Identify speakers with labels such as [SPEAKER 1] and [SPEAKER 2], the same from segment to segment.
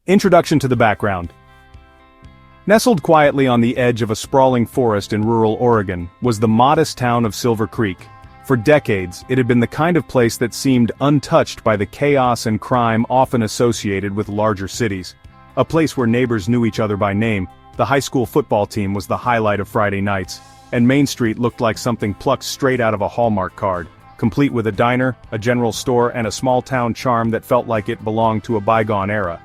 [SPEAKER 1] Introduction to the background. Nestled quietly on the edge of a sprawling forest in rural Oregon was the modest town of Silver Creek. For decades, it had been the kind of place that seemed untouched by the chaos and crime often associated with larger cities. A place where neighbors knew each other by name, the high school football team was the highlight of Friday nights, and Main Street looked like something plucked straight out of a Hallmark card, complete with a diner, a general store, and a small-town charm that felt like it belonged to a bygone era.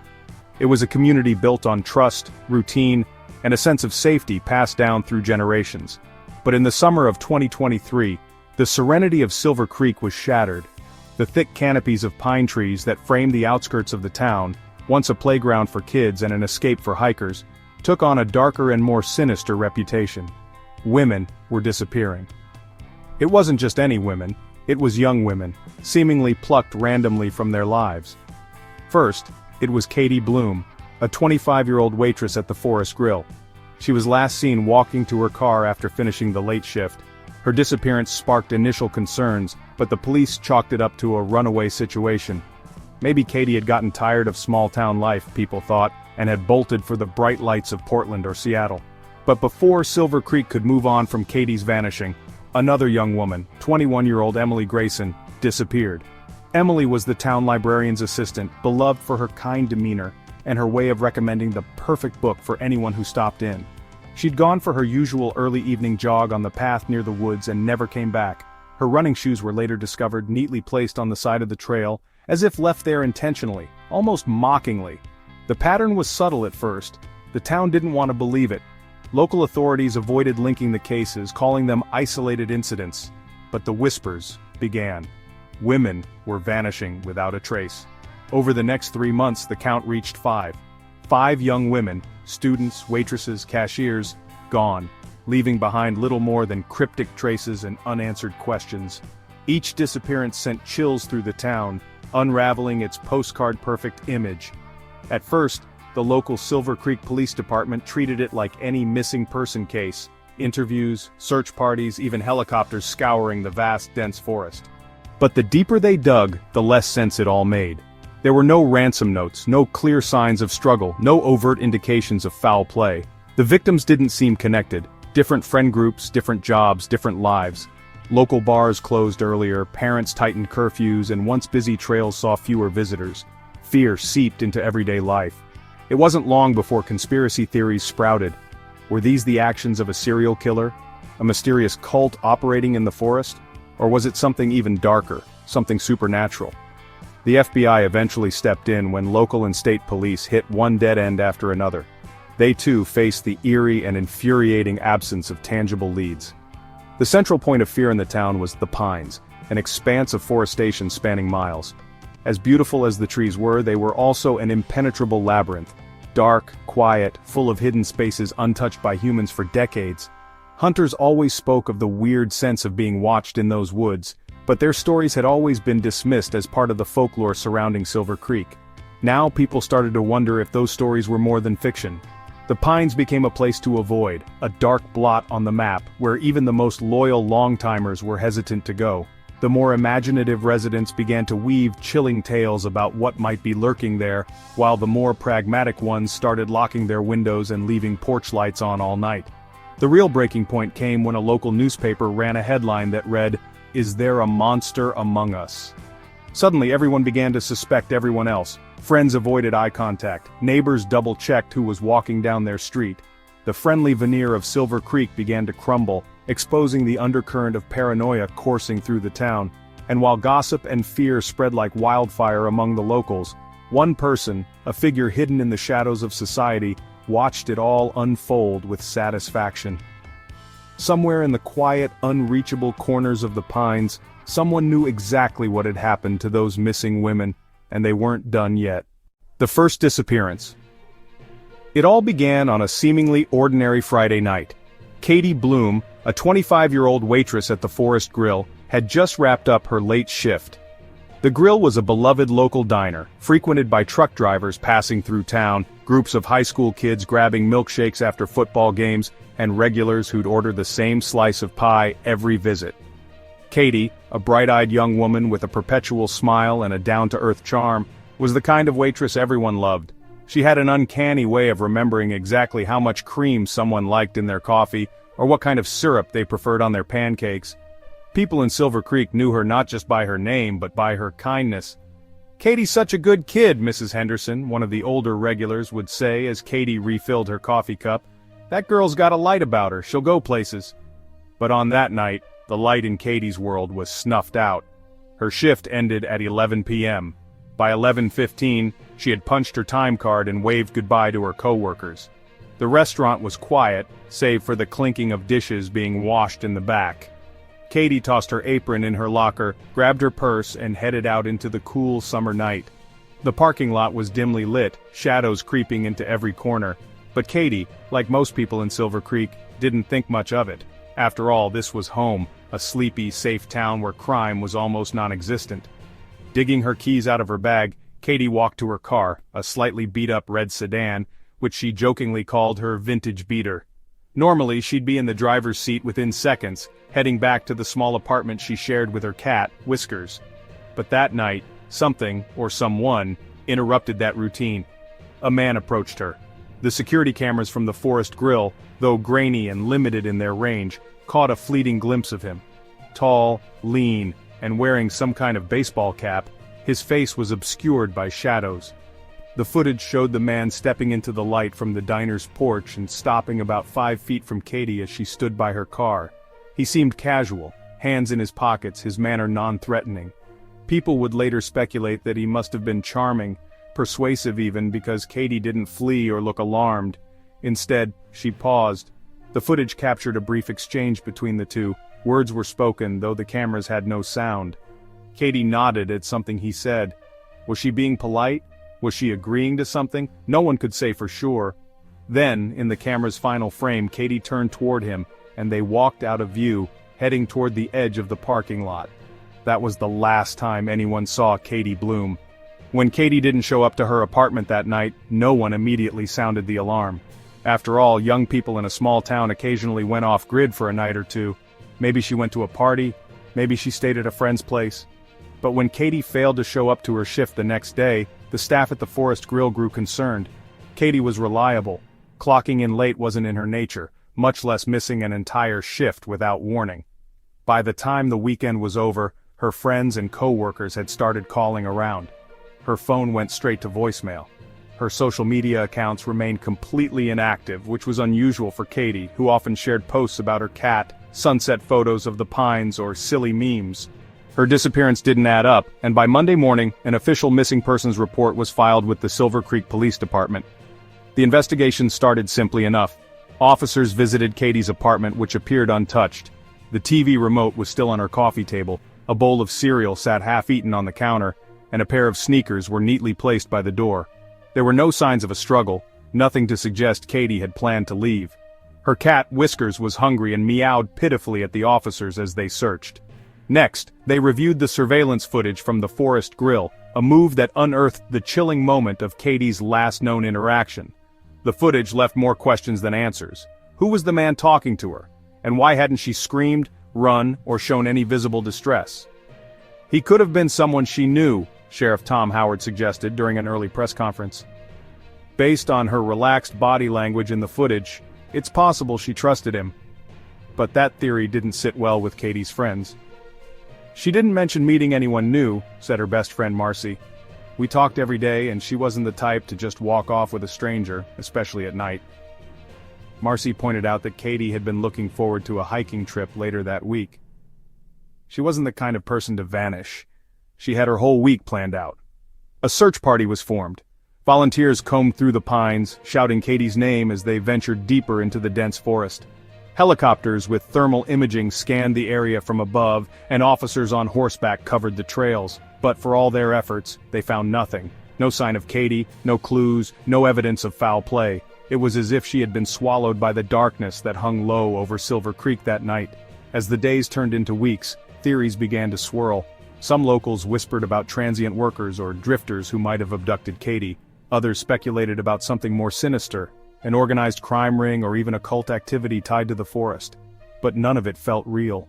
[SPEAKER 1] It was a community built on trust, routine, and a sense of safety passed down through generations. But in the summer of 2023, the serenity of Silver Creek was shattered. The thick canopies of pine trees that framed the outskirts of the town, once a playground for kids and an escape for hikers, took on a darker and more sinister reputation. Women were disappearing. It wasn't just any women, it was young women, seemingly plucked randomly from their lives. First, it was Katie Bloom, a 25-year-old waitress at the Forest Grill. She was last seen walking to her car after finishing the late shift. Her disappearance sparked initial concerns, but the police chalked it up to a runaway situation. Maybe Katie had gotten tired of small-town life, people thought, and had bolted for the bright lights of Portland or Seattle. But before Silver Creek could move on from Katie's vanishing, another young woman, 21-year-old Emily Grayson, disappeared. Emily was the town librarian's assistant, beloved for her kind demeanor, and her way of recommending the perfect book for anyone who stopped in. She'd gone for her usual early evening jog on the path near the woods and never came back. Her running shoes were later discovered neatly placed on the side of the trail, as if left there intentionally, almost mockingly. The pattern was subtle at first. The town didn't want to believe it. Local authorities avoided linking the cases, calling them isolated incidents. But the whispers began. Women were vanishing without a trace. Over the next 3 months, the count reached 5. 5 young women, students, waitresses, cashiers, gone, leaving behind little more than cryptic traces and unanswered questions. Each disappearance sent chills through the town, unraveling its postcard-perfect image. At first, the local Silver Creek Police Department treated it like any missing person case. Interviews, search parties, even helicopters scouring the vast, dense forest. But the deeper they dug, the less sense it all made. There were no ransom notes, no clear signs of struggle, no overt indications of foul play. The victims didn't seem connected. Different friend groups, different jobs, different lives. Local bars closed earlier, parents tightened curfews, and once busy trails saw fewer visitors. Fear seeped into everyday life. It wasn't long before conspiracy theories sprouted. Were these the actions of a serial killer? A mysterious cult operating in the forest? Or was it something even darker, something supernatural? The FBI eventually stepped in when local and state police hit one dead end after another. They too faced the eerie and infuriating absence of tangible leads. The central point of fear in the town was the pines, an expanse of forestation spanning miles. As beautiful as the trees were, they were also an impenetrable labyrinth. Dark, quiet, full of hidden spaces untouched by humans for decades. Hunters always spoke of the weird sense of being watched in those woods, but their stories had always been dismissed as part of the folklore surrounding Silver Creek. Now people started to wonder if those stories were more than fiction. The pines became a place to avoid, a dark blot on the map where even the most loyal long-timers were hesitant to go. The more imaginative residents began to weave chilling tales about what might be lurking there, while the more pragmatic ones started locking their windows and leaving porch lights on all night. The real breaking point came when a local newspaper ran a headline that read, "Is there a monster among us?" Suddenly everyone began to suspect everyone else. Friends avoided eye contact, neighbors double-checked who was walking down their street. The friendly veneer of Silver Creek began to crumble, exposing the undercurrent of paranoia coursing through the town. And while gossip and fear spread like wildfire among the locals, one person, a figure hidden in the shadows of society, watched it all unfold with satisfaction. Somewhere in the quiet, unreachable corners of the pines, someone knew exactly what had happened to those missing women, and they weren't done yet. The first disappearance. It all began on a seemingly ordinary Friday night. Katie Bloom, a 25-year-old waitress at the Forest Grill, had just wrapped up her late shift. The grill was a beloved local diner, frequented by truck drivers passing through town, groups of high school kids grabbing milkshakes after football games, and regulars who'd order the same slice of pie every visit. Katie, a bright-eyed young woman with a perpetual smile and a down-to-earth charm, was the kind of waitress everyone loved. She had an uncanny way of remembering exactly how much cream someone liked in their coffee, or what kind of syrup they preferred on their pancakes. People in Silver Creek knew her not just by her name but by her kindness. "Katie's such a good kid," Mrs. Henderson, one of the older regulars, would say as Katie refilled her coffee cup. "That girl's got a light about her, she'll go places." But on that night, the light in Katie's world was snuffed out. Her shift ended at 11 p.m. By 11:15, she had punched her time card and waved goodbye to her co-workers. The restaurant was quiet, save for the clinking of dishes being washed in the back. Katie tossed her apron in her locker, grabbed her purse, and headed out into the cool summer night. The parking lot was dimly lit, shadows creeping into every corner. But Katie, like most people in Silver Creek, didn't think much of it. After all, this was home, a sleepy, safe town where crime was almost non-existent. Digging her keys out of her bag, Katie walked to her car, a slightly beat-up red sedan, which she jokingly called her vintage beater. Normally, she'd be in the driver's seat within seconds, heading back to the small apartment she shared with her cat, Whiskers. But that night, something, or someone, interrupted that routine. A man approached her. The security cameras from the Forest Grill, though grainy and limited in their range, caught a fleeting glimpse of him. Tall, lean, and wearing some kind of baseball cap, his face was obscured by shadows. The footage showed the man stepping into the light from the diner's porch and stopping about 5 feet from Katie as she stood by her car. He seemed casual, hands in his pockets, his manner non-threatening. People would later speculate that he must have been charming, persuasive even, because Katie didn't flee or look alarmed. Instead, she paused. The footage captured a brief exchange between the two. Words were spoken, though the cameras had no sound. Katie nodded at something he said. Was she being polite? Was she agreeing to something? No one could say for sure. Then, in the camera's final frame, Katie turned toward him, and they walked out of view, heading toward the edge of the parking lot. That was the last time anyone saw Katie Bloom. When Katie didn't show up to her apartment that night, no one immediately sounded the alarm. After all, young people in a small town occasionally went off-grid for a night or two. Maybe she went to a party, maybe she stayed at a friend's place. But when Katie failed to show up to her shift the next day, the staff at the Forest Grill grew concerned. Katie was reliable. Clocking in late wasn't in her nature, much less missing an entire shift without warning. By the time the weekend was over, her friends and co-workers had started calling around. Her phone went straight to voicemail. Her social media accounts remained completely inactive, which was unusual for Katie, who often shared posts about her cat, sunset photos of the pines, or silly memes. Her disappearance didn't add up, and by Monday morning, an official missing persons report was filed with the Silver Creek Police Department. The investigation started simply enough. Officers visited Katie's apartment, which appeared untouched. The TV remote was still on her coffee table, a bowl of cereal sat half-eaten on the counter, and a pair of sneakers were neatly placed by the door. There were no signs of a struggle, nothing to suggest Katie had planned to leave. Her cat, Whiskers, was hungry and meowed pitifully at the officers as they searched. Next, they reviewed the surveillance footage from the Forest Grill, a move that unearthed the chilling moment of Katie's last known interaction. The footage left more questions than answers. Who was the man talking to her? And why hadn't she screamed, run, or shown any visible distress? He could have been someone she knew, Sheriff Tom Howard suggested during an early press conference. Based on her relaxed body language in the footage, it's possible she trusted him. But that theory didn't sit well with Katie's friends. "She didn't mention meeting anyone new," said her best friend Marcy. "We talked every day and she wasn't the type to just walk off with a stranger, especially at night." Marcy pointed out that Katie had been looking forward to a hiking trip later that week. She wasn't the kind of person to vanish. She had her whole week planned out. A search party was formed. Volunteers combed through the pines, shouting Katie's name as they ventured deeper into the dense forest. Helicopters with thermal imaging scanned the area from above, and officers on horseback covered the trails. But for all their efforts, they found nothing. No sign of Katie, no clues, no evidence of foul play. It was as if she had been swallowed by the darkness that hung low over Silver Creek that night. As the days turned into weeks, theories began to swirl. Some locals whispered about transient workers or drifters who might have abducted Katie. Others speculated about something more sinister, an organized crime ring or even occult activity tied to the forest. But none of it felt real.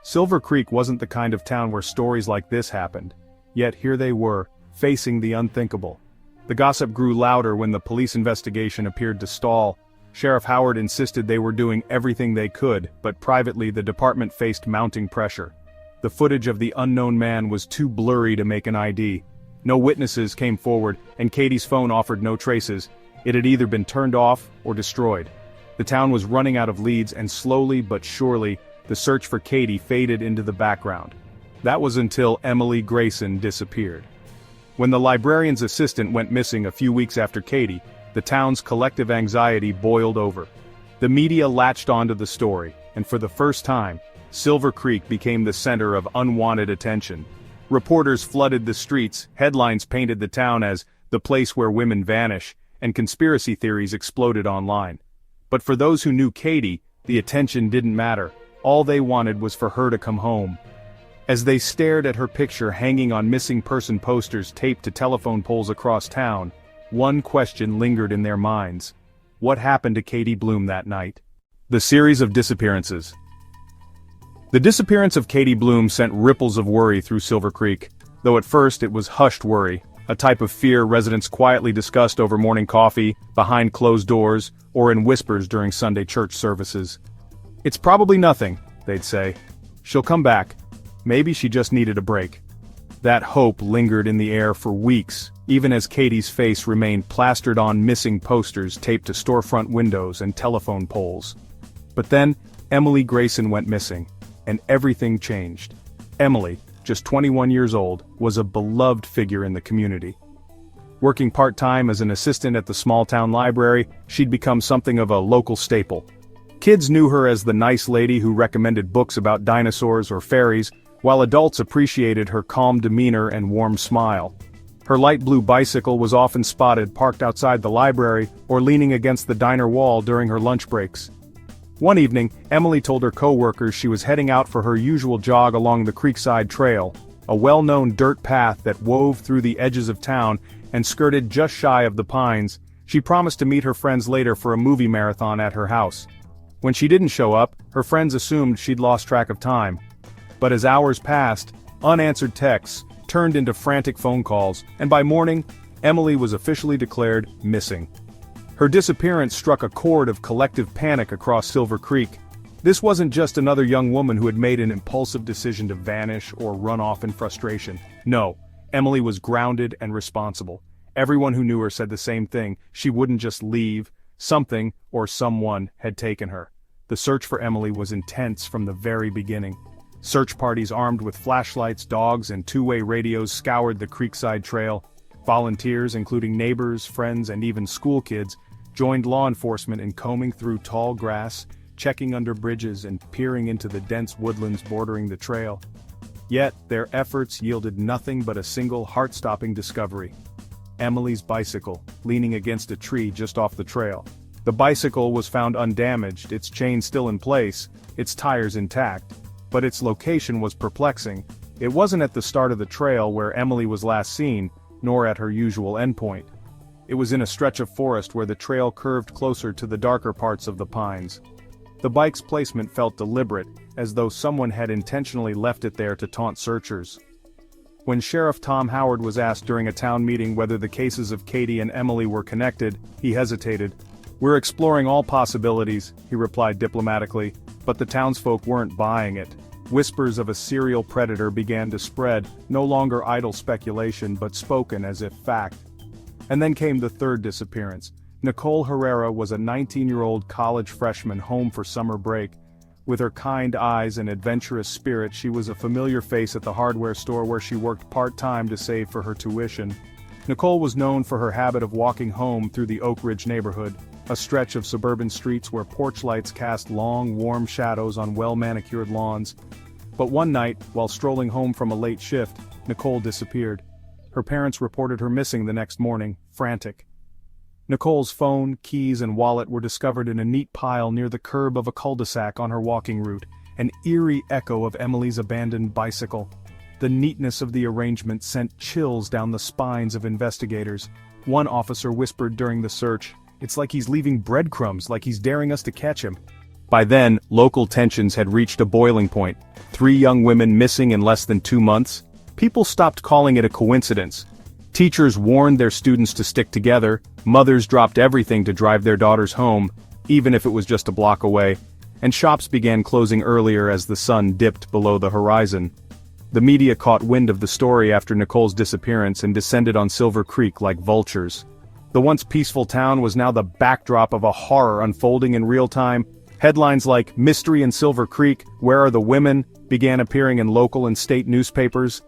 [SPEAKER 1] Silver Creek wasn't the kind of town where stories like this happened. Yet here they were, facing the unthinkable. The gossip grew louder when the police investigation appeared to stall. Sheriff Howard insisted they were doing everything they could, but privately the department faced mounting pressure. The footage of the unknown man was too blurry to make an ID. No witnesses came forward, and Katie's phone offered no traces. It had either been turned off or destroyed. The town was running out of leads, and slowly but surely, the search for Katie faded into the background. That was until Emily Grayson disappeared. When the librarian's assistant went missing a few weeks after Katie, the town's collective anxiety boiled over. The media latched onto the story, and for the first time, Silver Creek became the center of unwanted attention. Reporters flooded the streets, headlines painted the town as the place where women vanish, and conspiracy theories exploded online. But for those who knew Katie, the attention didn't matter. All they wanted was for her to come home. As they stared at her picture hanging on missing person posters taped to telephone poles across town, one question lingered in their minds. What happened to Katie Bloom that night? The series of disappearances. The disappearance of Katie Bloom sent ripples of worry through Silver Creek, though at first it was hushed worry, a type of fear residents quietly discussed over morning coffee, behind closed doors, or in whispers during Sunday church services. "It's probably nothing," they'd say. "She'll come back. Maybe she just needed a break." That hope lingered in the air for weeks, even as Katie's face remained plastered on missing posters taped to storefront windows and telephone poles. But then, Emily Grayson went missing, and everything changed. Emily, just 21 years old, was a beloved figure in the community. Working part-time as an assistant at the small-town library, she'd become something of a local staple. Kids knew her as the nice lady who recommended books about dinosaurs or fairies, while adults appreciated her calm demeanor and warm smile. Her light blue bicycle was often spotted parked outside the library or leaning against the diner wall during her lunch breaks. One evening, Emily told her co-workers she was heading out for her usual jog along the Creekside Trail, a well-known dirt path that wove through the edges of town and skirted just shy of the pines. She promised to meet her friends later for a movie marathon at her house. When she didn't show up, her friends assumed she'd lost track of time. But as hours passed, unanswered texts turned into frantic phone calls, and by morning, Emily was officially declared missing. Her disappearance struck a chord of collective panic across Silver Creek. This wasn't just another young woman who had made an impulsive decision to vanish or run off in frustration. No, Emily was grounded and responsible. Everyone who knew her said the same thing: she wouldn't just leave. Something or someone had taken her. The search for Emily was intense from the very beginning. Search parties armed with flashlights, dogs, and two-way radios scoured the Creekside Trail. Volunteers, including neighbors, friends, and even school kids, joined law enforcement in combing through tall grass, checking under bridges, and peering into the dense woodlands bordering the trail. Yet, their efforts yielded nothing but a single heart-stopping discovery: Emily's bicycle, leaning against a tree just off the trail. The bicycle was found undamaged, its chain still in place, its tires intact. But its location was perplexing. It wasn't at the start of the trail where Emily was last seen, nor at her usual endpoint. It was in a stretch of forest where the trail curved closer to the darker parts of the pines. The bike's placement felt deliberate, as though someone had intentionally left it there to taunt searchers. When Sheriff Tom Howard was asked during a town meeting whether the cases of Katie and Emily were connected, he hesitated. "We're exploring all possibilities," he replied diplomatically, but the townsfolk weren't buying it. Whispers of a serial predator began to spread, no longer idle speculation but spoken as if fact. And then came the third disappearance. Nicole Herrera was a 19-year-old college freshman home for summer break. With her kind eyes and adventurous spirit, she was a familiar face at the hardware store where she worked part-time to save for her tuition. Nicole was known for her habit of walking home through the Oak Ridge neighborhood, a stretch of suburban streets where porch lights cast long, warm shadows on well-manicured lawns. But one night, while strolling home from a late shift, Nicole disappeared. Her parents reported her missing the next morning, frantic. Nicole's phone, keys, and wallet were discovered in a neat pile near the curb of a cul-de-sac on her walking route, an eerie echo of Emily's abandoned bicycle. The neatness of the arrangement sent chills down the spines of investigators. One officer whispered during the search, "It's like he's leaving breadcrumbs, like he's daring us to catch him." By then, local tensions had reached a boiling point. 3 young women missing in less than 2 months? People stopped calling it a coincidence. Teachers warned their students to stick together, mothers dropped everything to drive their daughters home, even if it was just a block away, and shops began closing earlier as the sun dipped below the horizon. The media caught wind of the story after Nicole's disappearance and descended on Silver Creek like vultures. The once peaceful town was now the backdrop of a horror unfolding in real time. Headlines like "Mystery in Silver Creek, Where Are the Women?" began appearing in local and state newspapers.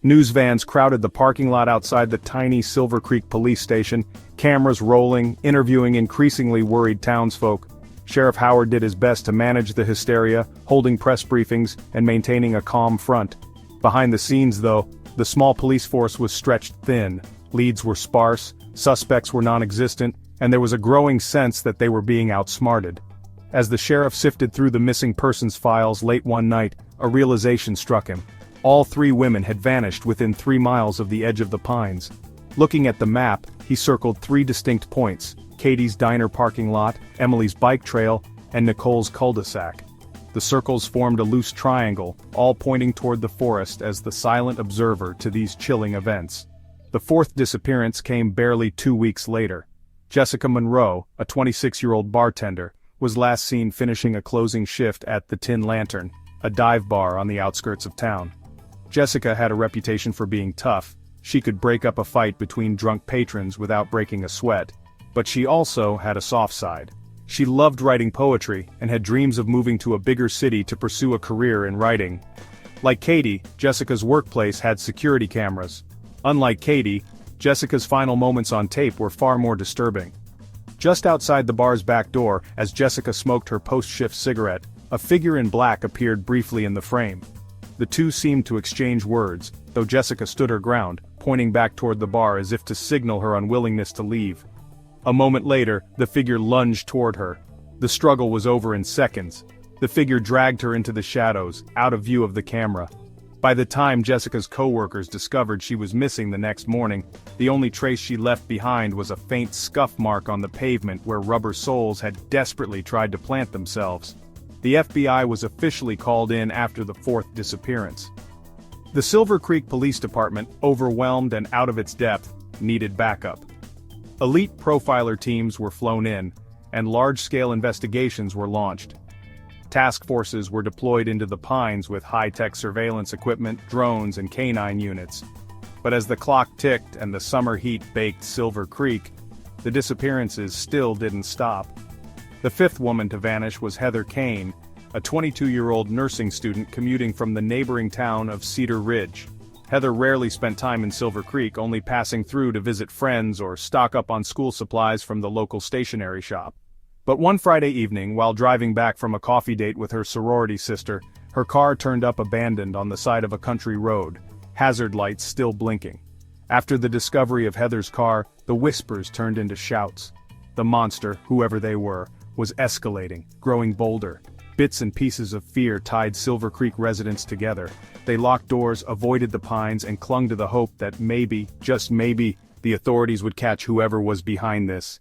[SPEAKER 1] News vans crowded the parking lot outside the tiny Silver Creek police station, cameras rolling, interviewing increasingly worried townsfolk. Sheriff Howard did his best to manage the hysteria, holding press briefings and maintaining a calm front. Behind the scenes though, the small police force was stretched thin, leads were sparse, suspects were non-existent, and there was a growing sense that they were being outsmarted. As the sheriff sifted through the missing persons files late one night, a realization struck him. All 3 women had vanished within 3 miles of the edge of the pines. Looking at the map, he circled 3 distinct points: Katie's diner parking lot, Emily's bike trail, and Nicole's cul-de-sac. The circles formed a loose triangle, all pointing toward the forest as the silent observer to these chilling events. The 4th disappearance came barely 2 weeks later. Jessica Monroe, a 26-year-old bartender, was last seen finishing a closing shift at the Tin Lantern, a dive bar on the outskirts of town. Jessica had a reputation for being tough. She could break up a fight between drunk patrons without breaking a sweat. But she also had a soft side. She loved writing poetry and had dreams of moving to a bigger city to pursue a career in writing. Like Katie, Jessica's workplace had security cameras. Unlike Katie, Jessica's final moments on tape were far more disturbing. Just outside the bar's back door, as Jessica smoked her post-shift cigarette, a figure in black appeared briefly in the frame. The two seemed to exchange words, though Jessica stood her ground, pointing back toward the bar as if to signal her unwillingness to leave. A moment later, the figure lunged toward her. The struggle was over in seconds. The figure dragged her into the shadows, out of view of the camera. By the time Jessica's co-workers discovered she was missing the next morning, the only trace she left behind was a faint scuff mark on the pavement where rubber soles had desperately tried to plant themselves. The FBI was officially called in after the 4th disappearance. The Silver Creek Police Department, overwhelmed and out of its depth, needed backup. Elite profiler teams were flown in, and large-scale investigations were launched. Task forces were deployed into the pines with high-tech surveillance equipment, drones, and canine units. But as the clock ticked and the summer heat baked Silver Creek, the disappearances still didn't stop. The 5th woman to vanish was Heather Kane, a 22-year-old nursing student commuting from the neighboring town of Cedar Ridge. Heather rarely spent time in Silver Creek, only passing through to visit friends or stock up on school supplies from the local stationery shop. But one Friday evening, while driving back from a coffee date with her sorority sister, her car turned up abandoned on the side of a country road, hazard lights still blinking. After the discovery of Heather's car, the whispers turned into shouts. The monster, whoever they were, was escalating, growing bolder. Bits and pieces of fear tied Silver Creek residents together. They locked doors, avoided the pines, and clung to the hope that maybe, just maybe, the authorities would catch whoever was behind this.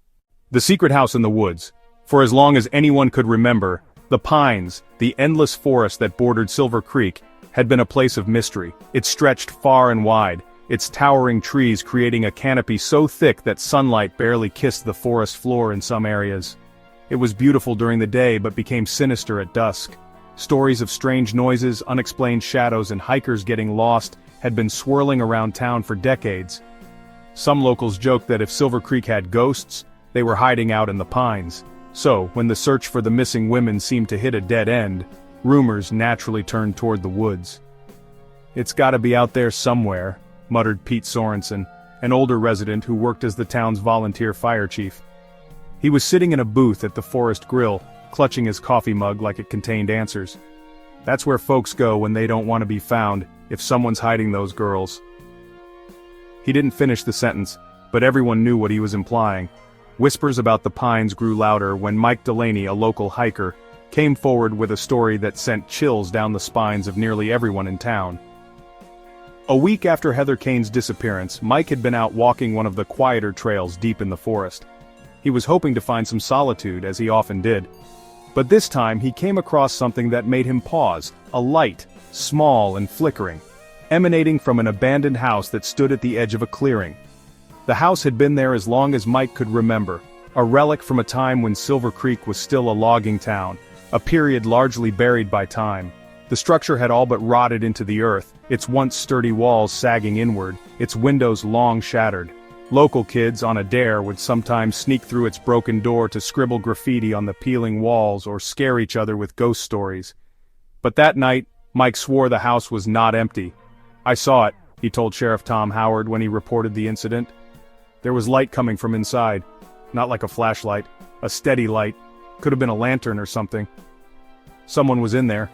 [SPEAKER 1] The secret house in the woods. For as long as anyone could remember, the pines, the endless forest that bordered Silver Creek, had been a place of mystery. It stretched far and wide, its towering trees creating a canopy so thick that sunlight barely kissed the forest floor in some areas. It was beautiful during the day but became sinister at dusk. Stories of strange noises, unexplained shadows, and hikers getting lost had been swirling around town for decades. Some locals joked that if Silver Creek had ghosts, they were hiding out in the pines. So, when the search for the missing women seemed to hit a dead end, rumors naturally turned toward the woods. "It's gotta be out there somewhere," muttered Pete Sorensen, an older resident who worked as the town's volunteer fire chief. He was sitting in a booth at the Forest Grill, clutching his coffee mug like it contained answers. "That's where folks go when they don't want to be found, if someone's hiding those girls." He didn't finish the sentence, but everyone knew what he was implying. Whispers about the pines grew louder when Mike Delaney, a local hiker, came forward with a story that sent chills down the spines of nearly everyone in town. A week after Heather Kane's disappearance, Mike had been out walking one of the quieter trails deep in the forest. He was hoping to find some solitude, as he often did. But this time he came across something that made him pause, a light, small and flickering, emanating from an abandoned house that stood at the edge of a clearing. The house had been there as long as Mike could remember, a relic from a time when Silver Creek was still a logging town, a period largely buried by time. The structure had all but rotted into the earth, its once sturdy walls sagging inward, its windows long shattered. Local kids on a dare would sometimes sneak through its broken door to scribble graffiti on the peeling walls or scare each other with ghost stories. But that night, Mike swore the house was not empty. "I saw it," he told Sheriff Tom Howard when he reported the incident. "There was light coming from inside. Not like a flashlight, a steady light. Could have been a lantern or something. Someone was in there."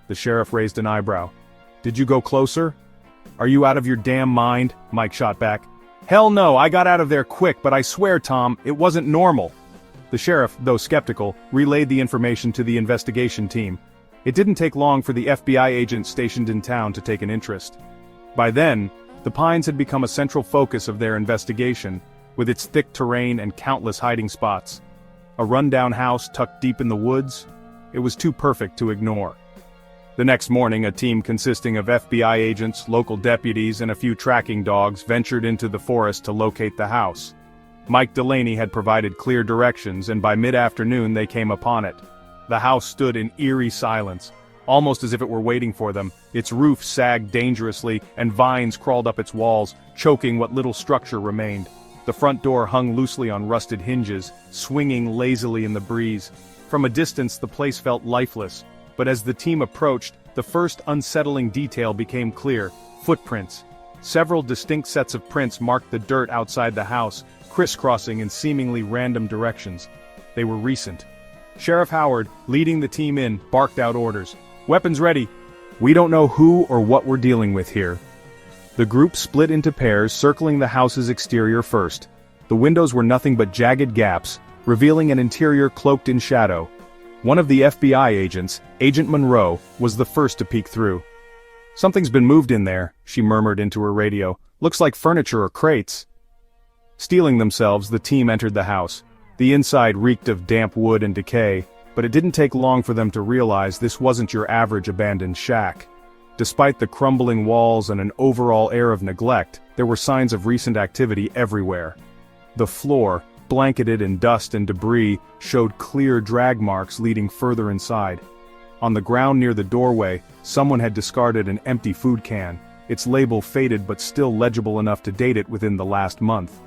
[SPEAKER 1] The sheriff raised an eyebrow. "Did you go closer?" "Are you out of your damn mind?" Mike shot back. "Hell no, I got out of there quick, but I swear, Tom, it wasn't normal." The sheriff, though skeptical, relayed the information to the investigation team. It didn't take long for the FBI agent stationed in town to take an interest. By then, the Pines had become a central focus of their investigation, with its thick terrain and countless hiding spots. A rundown house tucked deep in the woods? It was too perfect to ignore. The next morning, a team consisting of FBI agents, local deputies, and a few tracking dogs ventured into the forest to locate the house. Mike Delaney had provided clear directions, and by mid-afternoon they came upon it. The house stood in eerie silence, almost as if it were waiting for them. Its roof sagged dangerously, and vines crawled up its walls, choking what little structure remained. The front door hung loosely on rusted hinges, swinging lazily in the breeze. From a distance the place felt lifeless, but as the team approached, the first unsettling detail became clear: footprints. Several distinct sets of prints marked the dirt outside the house, crisscrossing in seemingly random directions. They were recent. Sheriff Howard, leading the team in, barked out orders. "Weapons ready." "We don't know who or what we're dealing with here." The group split into pairs, circling the house's exterior first. The windows were nothing but jagged gaps, revealing an interior cloaked in shadow. One of the FBI agents, Agent Monroe, was the first to peek through. "Something's been moved in there," she murmured into her radio. "Looks like furniture or crates." Steeling themselves, the team entered the house. The inside reeked of damp wood and decay, but it didn't take long for them to realize this wasn't your average abandoned shack. Despite the crumbling walls and an overall air of neglect, there were signs of recent activity everywhere. The floor, blanketed in dust and debris, showed clear drag marks leading further inside. On the ground near the doorway, someone had discarded an empty food can, its label faded but still legible enough to date it within the last month.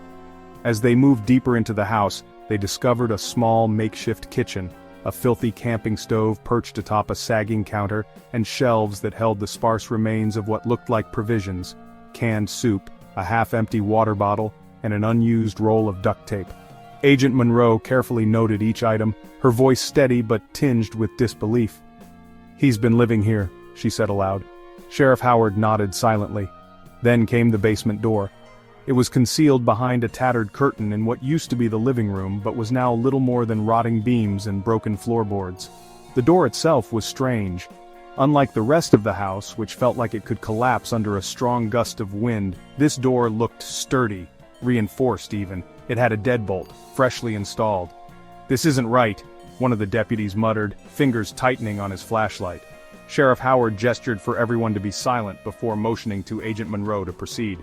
[SPEAKER 1] As they moved deeper into the house, they discovered a small makeshift kitchen, a filthy camping stove perched atop a sagging counter, and shelves that held the sparse remains of what looked like provisions: canned soup, a half-empty water bottle, and an unused roll of duct tape. Agent Monroe carefully noted each item, her voice steady but tinged with disbelief. "He's been living here," she said aloud. Sheriff Howard nodded silently. Then came the basement door. It was concealed behind a tattered curtain in what used to be the living room but was now little more than rotting beams and broken floorboards. The door itself was strange. Unlike the rest of the house, which felt like it could collapse under a strong gust of wind, this door looked sturdy, reinforced even. It had a deadbolt, freshly installed. "This isn't right," one of the deputies muttered, fingers tightening on his flashlight. Sheriff Howard gestured for everyone to be silent before motioning to Agent Monroe to proceed.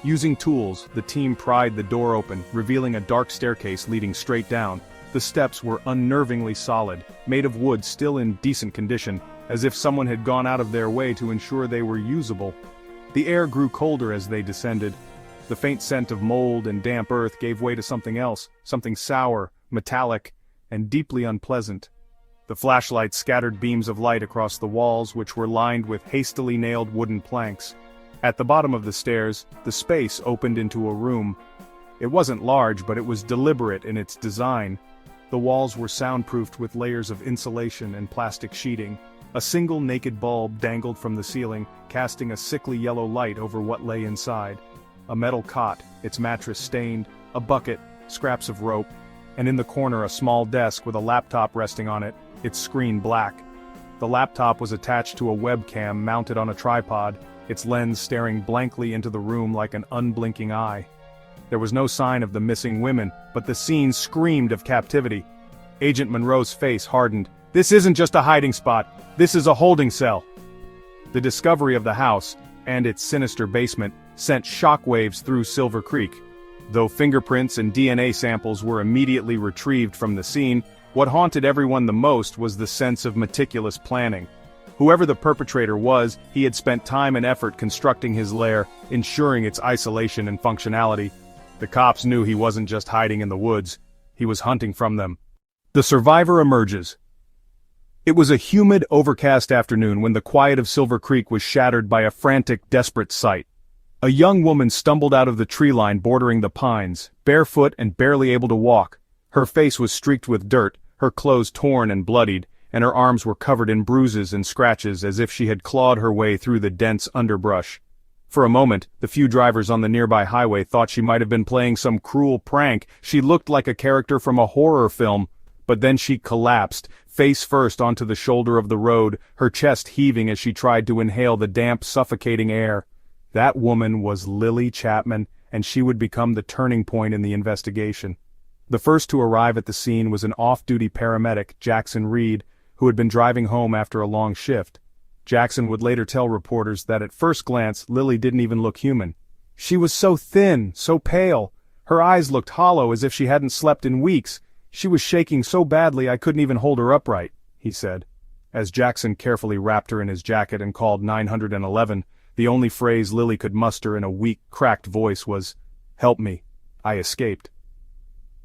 [SPEAKER 1] Using tools, the team pried the door open, revealing a dark staircase leading straight down. The steps were unnervingly solid, made of wood still in decent condition, as if someone had gone out of their way to ensure they were usable. The air grew colder as they descended. The faint scent of mold and damp earth gave way to something else, something sour, metallic, and deeply unpleasant. The flashlight scattered beams of light across the walls, which were lined with hastily nailed wooden planks. At the bottom of the stairs, the space opened into a room. It wasn't large, but it was deliberate in its design. The walls were soundproofed with layers of insulation and plastic sheeting. A single naked bulb dangled from the ceiling, casting a sickly yellow light over what lay inside. A metal cot, its mattress stained, a bucket, scraps of rope, and in the corner a small desk with a laptop resting on it, its screen black. The laptop was attached to a webcam mounted on a tripod, its lens staring blankly into the room like an unblinking eye. There was no sign of the missing women, but the scene screamed of captivity. Agent Monroe's face hardened. "This isn't just a hiding spot, this is a holding cell." The discovery of the house, and its sinister basement, sent shockwaves through Silver Creek. Though fingerprints and DNA samples were immediately retrieved from the scene, what haunted everyone the most was the sense of meticulous planning. Whoever the perpetrator was, he had spent time and effort constructing his lair, ensuring its isolation and functionality. The cops knew he wasn't just hiding in the woods, he was hunting from them. The survivor emerges. It was a humid, overcast afternoon when the quiet of Silver Creek was shattered by a frantic, desperate sight. A young woman stumbled out of the tree line bordering the pines, barefoot and barely able to walk. Her face was streaked with dirt, her clothes torn and bloodied, and her arms were covered in bruises and scratches as if she had clawed her way through the dense underbrush. For a moment, the few drivers on the nearby highway thought she might have been playing some cruel prank. She looked like a character from a horror film. But then she collapsed, face first onto the shoulder of the road, her chest heaving as she tried to inhale the damp, suffocating air. That woman was Lily Chapman, and she would become the turning point in the investigation. The first to arrive at the scene was an off-duty paramedic, Jackson Reed, who had been driving home after a long shift. Jackson would later tell reporters that at first glance, Lily didn't even look human. She was so thin, so pale. Her eyes looked hollow as if she hadn't slept in weeks. She was shaking so badly I couldn't even hold her upright, he said. As Jackson carefully wrapped her in his jacket and called 911, the only phrase Lily could muster in a weak, cracked voice was, "Help me. I escaped."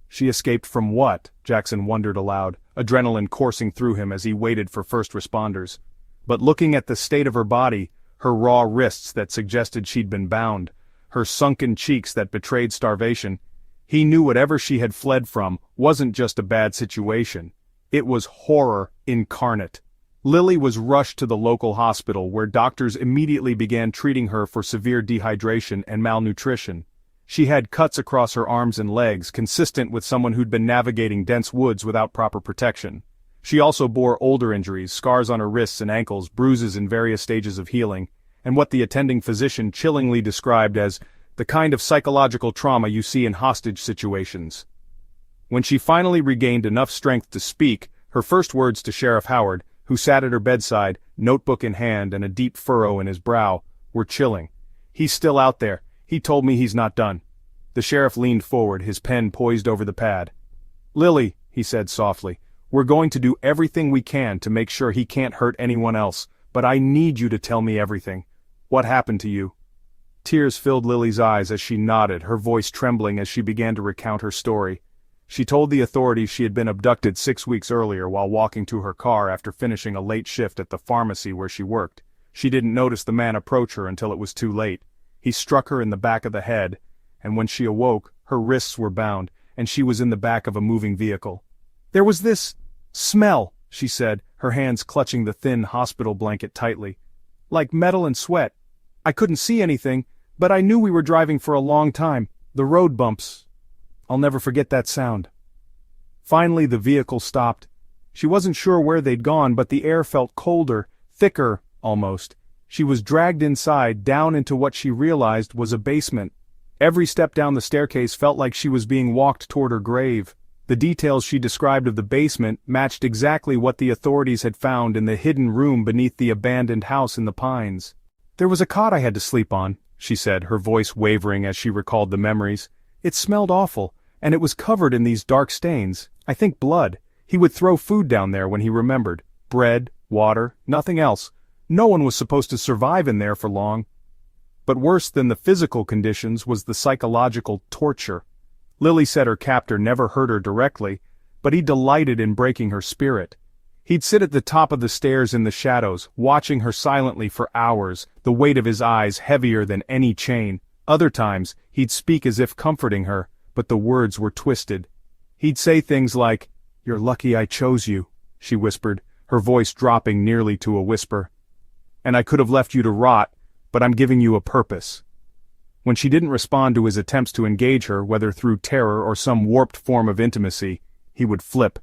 [SPEAKER 1] She escaped from what? Jackson wondered aloud, adrenaline coursing through him as he waited for first responders. But looking at the state of her body, her raw wrists that suggested she'd been bound, her sunken cheeks that betrayed starvation, he knew whatever she had fled from wasn't just a bad situation. It was horror incarnate. Lily was rushed to the local hospital where doctors immediately began treating her for severe dehydration and malnutrition. She had cuts across her arms and legs, consistent with someone who'd been navigating dense woods without proper protection. She also bore older injuries, scars on her wrists and ankles, bruises in various stages of healing, and what the attending physician chillingly described as the kind of psychological trauma you see in hostage situations. When she finally regained enough strength to speak, her first words to Sheriff Howard, who sat at her bedside, notebook in hand and a deep furrow in his brow, were chilling. "He's still out there. He told me he's not done." The sheriff leaned forward, his pen poised over the pad. "Lily," he said softly, "we're going to do everything we can to make sure he can't hurt anyone else, but I need you to tell me everything. What happened to you?" Tears filled Lily's eyes as she nodded, her voice trembling as she began to recount her story. She told the authorities she had been abducted 6 weeks earlier while walking to her car after finishing a late shift at the pharmacy where she worked. She didn't notice the man approach her until it was too late. He struck her in the back of the head, and when she awoke, her wrists were bound, and she was in the back of a moving vehicle. "There was this smell," she said, her hands clutching the thin hospital blanket tightly. "Like metal and sweat. I couldn't see anything, but I knew we were driving for a long time. The road bumps. I'll never forget that sound." Finally the vehicle stopped. She wasn't sure where they'd gone, but the air felt colder, thicker, almost. She was dragged inside, down into what she realized was a basement. Every step down the staircase felt like she was being walked toward her grave. The details she described of the basement matched exactly what the authorities had found in the hidden room beneath the abandoned house in the pines. "There was a cot I had to sleep on," she said, her voice wavering as she recalled the memories. "It smelled awful, and it was covered in these dark stains. I think blood. He would throw food down there when he remembered. Bread, water, nothing else. No one was supposed to survive in there for long." But worse than the physical conditions was the psychological torture. Lily said her captor never hurt her directly, but he delighted in breaking her spirit. He'd sit at the top of the stairs in the shadows, watching her silently for hours, the weight of his eyes heavier than any chain. Other times, he'd speak as if comforting her, but the words were twisted. He'd say things like, "You're lucky I chose you," she whispered, her voice dropping nearly to a whisper. "And I could have left you to rot, but I'm giving you a purpose." When she didn't respond to his attempts to engage her, whether through terror or some warped form of intimacy, he would flip.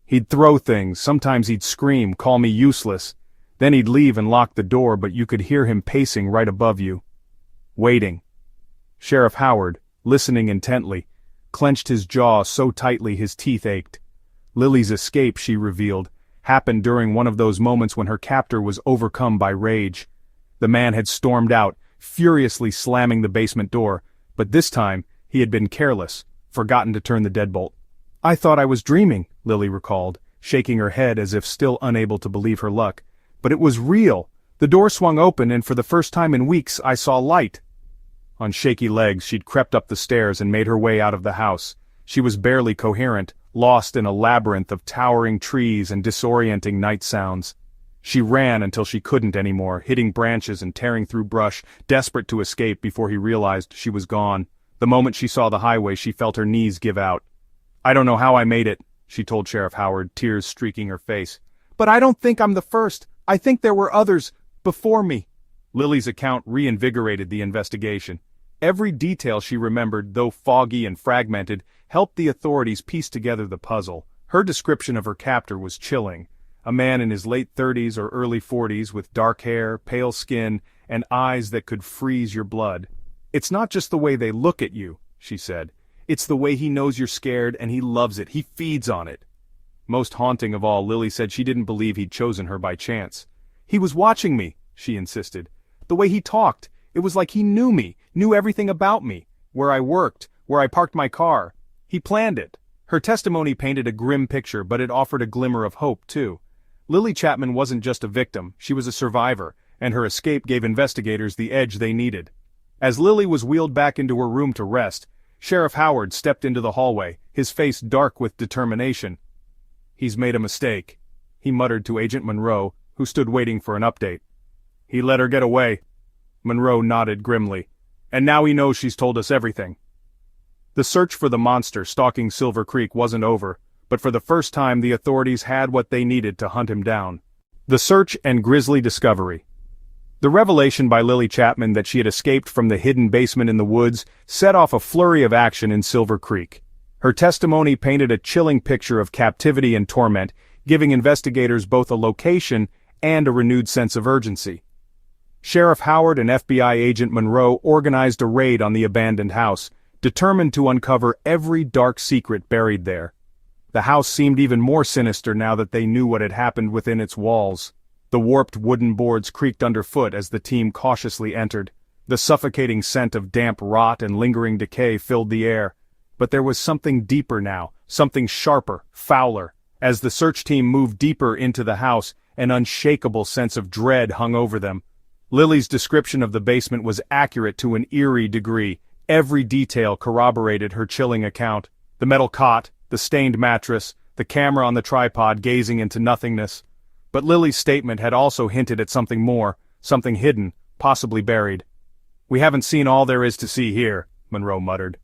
[SPEAKER 1] He'd throw things, sometimes he'd scream, call me useless. Then he'd leave and lock the door, but you could hear him pacing right above you. Waiting. Sheriff Howard, listening intently, clenched his jaw so tightly his teeth ached. Lily's escape, she revealed, happened during one of those moments when her captor was overcome by rage. The man had stormed out, furiously slamming the basement door, but this time, He had been careless, forgotten to turn the deadbolt. "I thought I was dreaming," Lily recalled, shaking her head as if still unable to believe her luck. "But it was real. The door swung open and for the first time in weeks I saw light." On shaky legs she'd crept up the stairs and made her way out of the house. She was barely coherent, lost in a labyrinth of towering trees and disorienting night sounds. She ran until she couldn't anymore, hitting branches and tearing through brush, desperate to escape before he realized she was gone. The moment she saw the highway she felt her knees give out. "I don't know how I made it," she told Sheriff Howard, tears streaking her face. "But I don't think I'm the first. I think there were others before me." Lily's account reinvigorated the investigation. Every detail she remembered, though foggy and fragmented, helped the authorities piece together the puzzle. Her description of her captor was chilling. A man in his late 30s or early 40s with dark hair, pale skin, and eyes that could freeze your blood. "It's not just the way they look at you," she said. "It's the way he knows you're scared and he loves it. He feeds on it." Most haunting of all, Lily said she didn't believe he'd chosen her by chance. "He was watching me," she insisted. "The way he talked, it was like he knew me, knew everything about me, where I worked, where I parked my car. He planned it." Her testimony painted a grim picture, but it offered a glimmer of hope, too. Lily Chapman wasn't just a victim, she was a survivor, and her escape gave investigators the edge they needed. As Lily was wheeled back into her room to rest, Sheriff Howard stepped into the hallway, his face dark with determination. "He's made a mistake," he muttered to Agent Monroe, who stood waiting for an update. "He let her get away." Monroe nodded grimly. "And now he knows she's told us everything." The search for the monster stalking Silver Creek wasn't over, but for the first time the authorities had what they needed to hunt him down. The search and grisly discovery. The revelation by Lily Chapman that she had escaped from the hidden basement in the woods set off a flurry of action in Silver Creek. Her testimony painted a chilling picture of captivity and torment, giving investigators both a location and a renewed sense of urgency. Sheriff Howard and FBI agent Monroe organized a raid on the abandoned house, determined to uncover every dark secret buried there. The house seemed even more sinister now that they knew what had happened within its walls. The warped wooden boards creaked underfoot as the team cautiously entered. The suffocating scent of damp rot and lingering decay filled the air. But there was something deeper now, something sharper, fouler. As the search team moved deeper into the house, an unshakable sense of dread hung over them. Lily's description of the basement was accurate to an eerie degree. Every detail corroborated her chilling account. The metal cot, the stained mattress, the camera on the tripod gazing into nothingness. But Lily's statement had also hinted at something more, something hidden, possibly buried. "We haven't seen all there is to see here," Monroe muttered.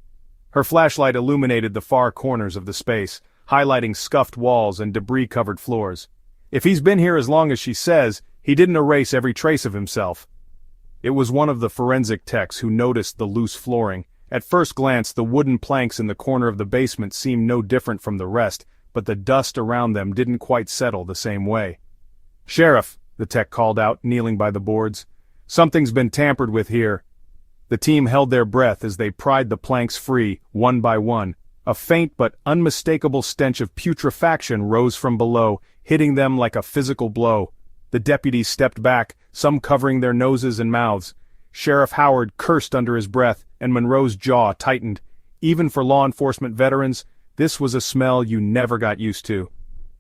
[SPEAKER 1] Her flashlight illuminated the far corners of the space, highlighting scuffed walls and debris-covered floors. "If he's been here as long as she says, he didn't erase every trace of himself." It was one of the forensic techs who noticed the loose flooring. At first glance, the wooden planks in the corner of the basement seemed no different from the rest, but the dust around them didn't quite settle the same way. "Sheriff," the tech called out, kneeling by the boards. "Something's been tampered with here." The team held their breath as they pried the planks free, one by one. A faint but unmistakable stench of putrefaction rose from below, hitting them like a physical blow. The deputies stepped back, some covering their noses and mouths. Sheriff Howard cursed under his breath, and Monroe's jaw tightened. Even for law enforcement veterans, this was a smell you never got used to.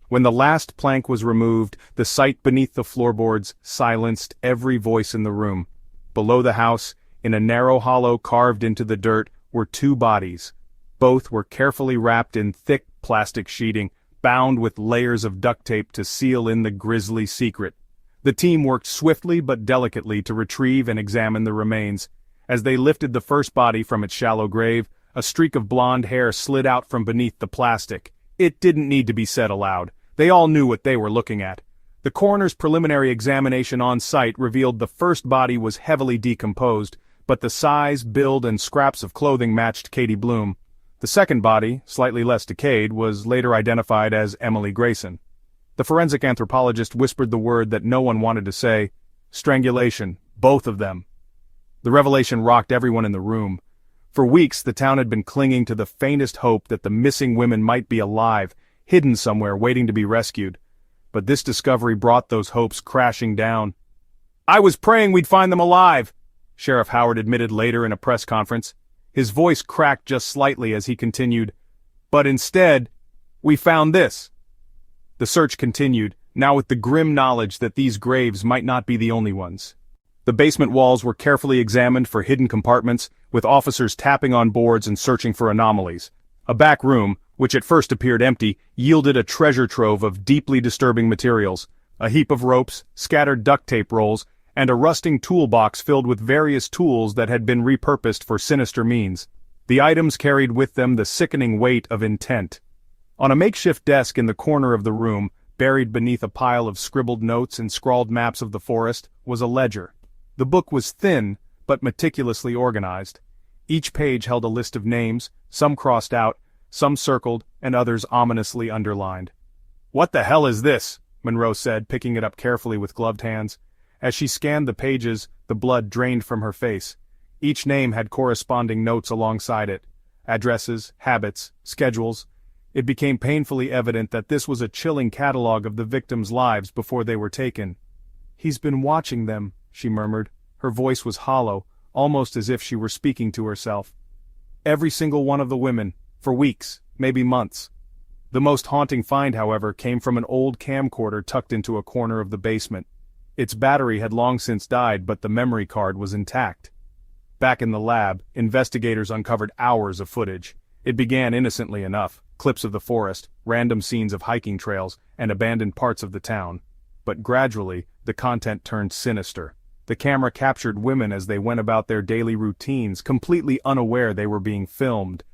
[SPEAKER 1] When the last plank was removed, the sight beneath the floorboards silenced every voice in the room. Below the house, in a narrow hollow carved into the dirt, were two bodies. Both were carefully wrapped in thick plastic sheeting, bound with layers of duct tape to seal in the grisly secret. The team worked swiftly but delicately to retrieve and examine the remains. As they lifted the first body from its shallow grave, a streak of blonde hair slid out from beneath the plastic. It didn't need to be said aloud. They all knew what they were looking at. The coroner's preliminary examination on site revealed the first body was heavily decomposed, but the size, build, and scraps of clothing matched Katie Bloom. The second body, slightly less decayed, was later identified as Emily Grayson. The forensic anthropologist whispered the word that no one wanted to say: strangulation, both of them. The revelation rocked everyone in the room. For weeks the town had been clinging to the faintest hope that the missing women might be alive, hidden somewhere waiting to be rescued. But this discovery brought those hopes crashing down. "I was praying we'd find them alive," Sheriff Howard admitted later in a press conference. His voice cracked just slightly as he continued, "But instead, we found this." The search continued, now with the grim knowledge that these graves might not be the only ones. The basement walls were carefully examined for hidden compartments, with officers tapping on boards and searching for anomalies. A back room, which at first appeared empty, yielded a treasure trove of deeply disturbing materials, a heap of ropes, scattered duct tape rolls, and a rusting toolbox filled with various tools that had been repurposed for sinister means. The items carried with them the sickening weight of intent. On a makeshift desk in the corner of the room, buried beneath a pile of scribbled notes and scrawled maps of the forest, was a ledger. The book was thin, but meticulously organized. Each page held a list of names, some crossed out, some circled, and others ominously underlined. "What the hell is this?" Monroe said, picking it up carefully with gloved hands. As she scanned the pages, the blood drained from her face. Each name had corresponding notes alongside it. Addresses, habits, schedules. It became painfully evident that this was a chilling catalog of the victims' lives before they were taken. "He's been watching them," she murmured. Her voice was hollow, almost as if she were speaking to herself. "Every single one of the women, for weeks, maybe months." The most haunting find, however, came from an old camcorder tucked into a corner of the basement. Its battery had long since died, but the memory card was intact. Back in the lab, investigators uncovered hours of footage. It began innocently enough, clips of the forest, random scenes of hiking trails, and abandoned parts of the town. But gradually, the content turned sinister. The camera captured women as they went about their daily routines, completely unaware they were being filmed.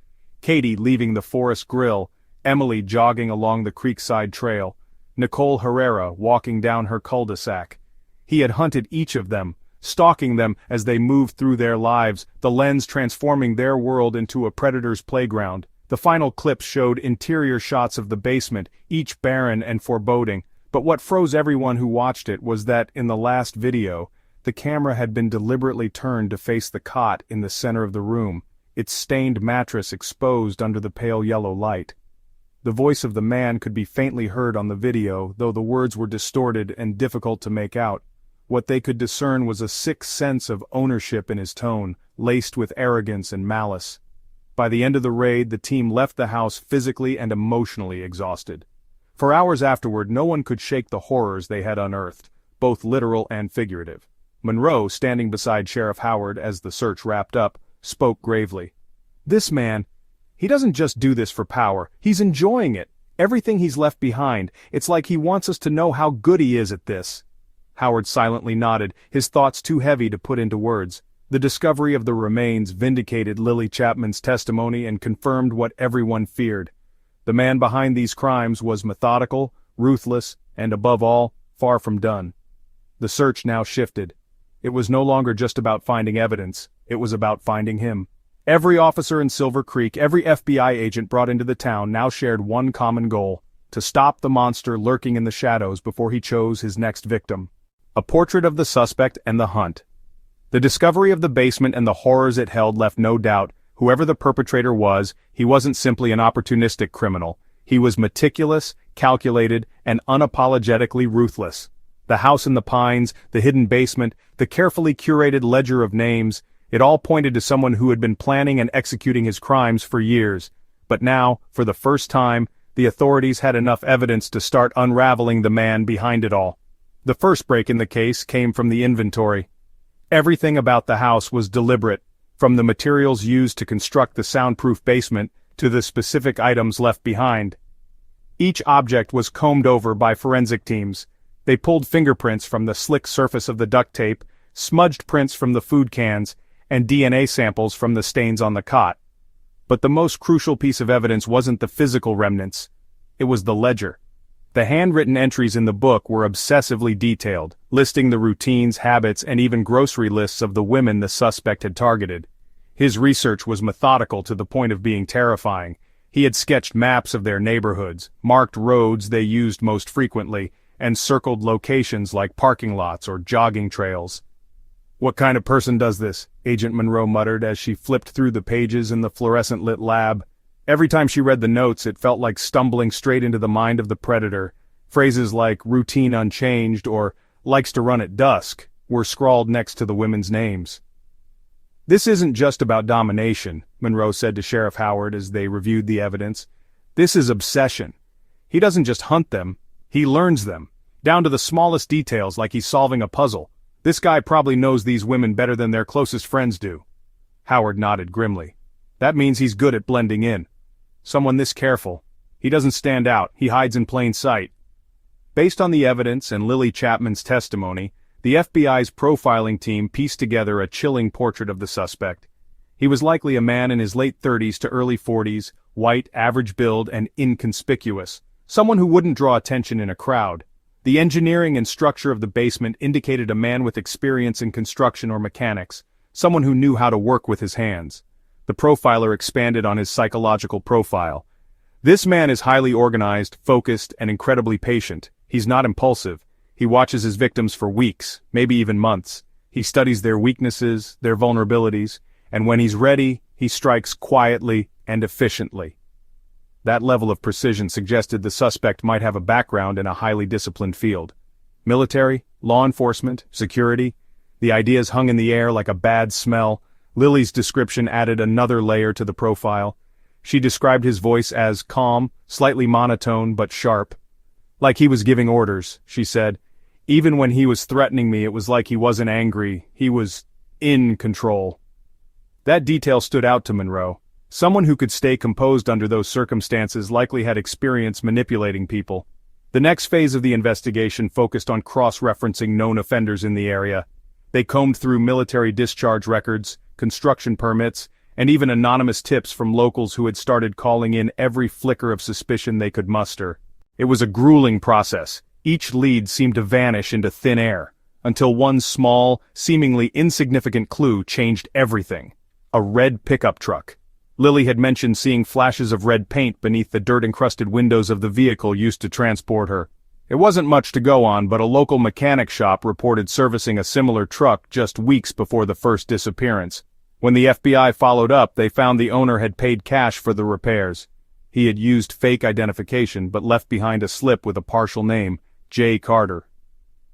[SPEAKER 1] Katie leaving the forest grill, Emily jogging along the creekside trail, Nicole Herrera walking down her cul-de-sac. He had hunted each of them, stalking them as they moved through their lives, the lens transforming their world into a predator's playground. The final clips showed interior shots of the basement, each barren and foreboding, but what froze everyone who watched it was that, in the last video, the camera had been deliberately turned to face the cot in the center of the room, its stained mattress exposed under the pale yellow light. The voice of the man could be faintly heard on the video, though the words were distorted and difficult to make out. What they could discern was a sick sense of ownership in his tone, laced with arrogance and malice. By the end of the raid, the team left the house physically and emotionally exhausted. For hours afterward, no one could shake the horrors they had unearthed, both literal and figurative. Monroe, standing beside Sheriff Howard as the search wrapped up, spoke gravely. "This man, he doesn't just do this for power, he's enjoying it. Everything he's left behind, it's like he wants us to know how good he is at this." Howard silently nodded, his thoughts too heavy to put into words. The discovery of the remains vindicated Lily Chapman's testimony and confirmed what everyone feared. The man behind these crimes was methodical, ruthless, and above all, far from done. The search now shifted. It was no longer just about finding evidence, it was about finding him. Every officer in Silver Creek, every FBI agent brought into the town now shared one common goal: to stop the monster lurking in the shadows before he chose his next victim. A portrait of the suspect and the hunt. The discovery of the basement and the horrors it held left no doubt. Whoever the perpetrator was, he wasn't simply an opportunistic criminal. He was meticulous, calculated, and unapologetically ruthless. The house in the pines, the hidden basement, the carefully curated ledger of names, it all pointed to someone who had been planning and executing his crimes for years. But now, for the first time, the authorities had enough evidence to start unraveling the man behind it all. The first break in the case came from the inventory. Everything about the house was deliberate, from the materials used to construct the soundproof basement to the specific items left behind. Each object was combed over by forensic teams. They pulled fingerprints from the slick surface of the duct tape, smudged prints from the food cans, and DNA samples from the stains on the cot. But the most crucial piece of evidence wasn't the physical remnants. It was the ledger. The handwritten entries in the book were obsessively detailed, listing the routines, habits, and even grocery lists of the women the suspect had targeted. His research was methodical to the point of being terrifying. He had sketched maps of their neighborhoods, marked roads they used most frequently, and circled locations like parking lots or jogging trails. "What kind of person does this?" Agent Monroe muttered as she flipped through the pages in the fluorescent-lit lab. Every time she read the notes, it felt like stumbling straight into the mind of the predator. Phrases like "routine unchanged" or "likes to run at dusk" were scrawled next to the women's names. "This isn't just about domination," Monroe said to Sheriff Howard as they reviewed the evidence. "This is obsession. He doesn't just hunt them, he learns them, down to the smallest details like he's solving a puzzle. This guy probably knows these women better than their closest friends do." Howard nodded grimly. "That means he's good at blending in. Someone this careful. He doesn't stand out, he hides in plain sight." Based on the evidence and Lily Chapman's testimony, the FBI's profiling team pieced together a chilling portrait of the suspect. He was likely a man in his late 30s to early 40s, white, average build, and inconspicuous. Someone who wouldn't draw attention in a crowd. The engineering and structure of the basement indicated a man with experience in construction or mechanics, someone who knew how to work with his hands. The profiler expanded on his psychological profile. "This man is highly organized, focused, and incredibly patient. He's not impulsive. He watches his victims for weeks, maybe even months. He studies their weaknesses, their vulnerabilities, and when he's ready, he strikes quietly and efficiently." That level of precision suggested the suspect might have a background in a highly disciplined field. Military, law enforcement, security. The ideas hung in the air like a bad smell. Lily's description added another layer to the profile. She described his voice as calm, slightly monotone but sharp. "Like he was giving orders," she said. "Even when he was threatening me, it was like he wasn't angry, he was in control." That detail stood out to Monroe. Someone who could stay composed under those circumstances likely had experience manipulating people. The next phase of the investigation focused on cross-referencing known offenders in the area. They combed through military discharge records, construction permits, and even anonymous tips from locals who had started calling in every flicker of suspicion they could muster. It was a grueling process. Each lead seemed to vanish into thin air, until one small, seemingly insignificant clue changed everything. A red pickup truck. Lily had mentioned seeing flashes of red paint beneath the dirt-encrusted windows of the vehicle used to transport her. It wasn't much to go on, but a local mechanic shop reported servicing a similar truck just weeks before the first disappearance. When the FBI followed up, they found the owner had paid cash for the repairs. He had used fake identification but left behind a slip with a partial name, J. Carter.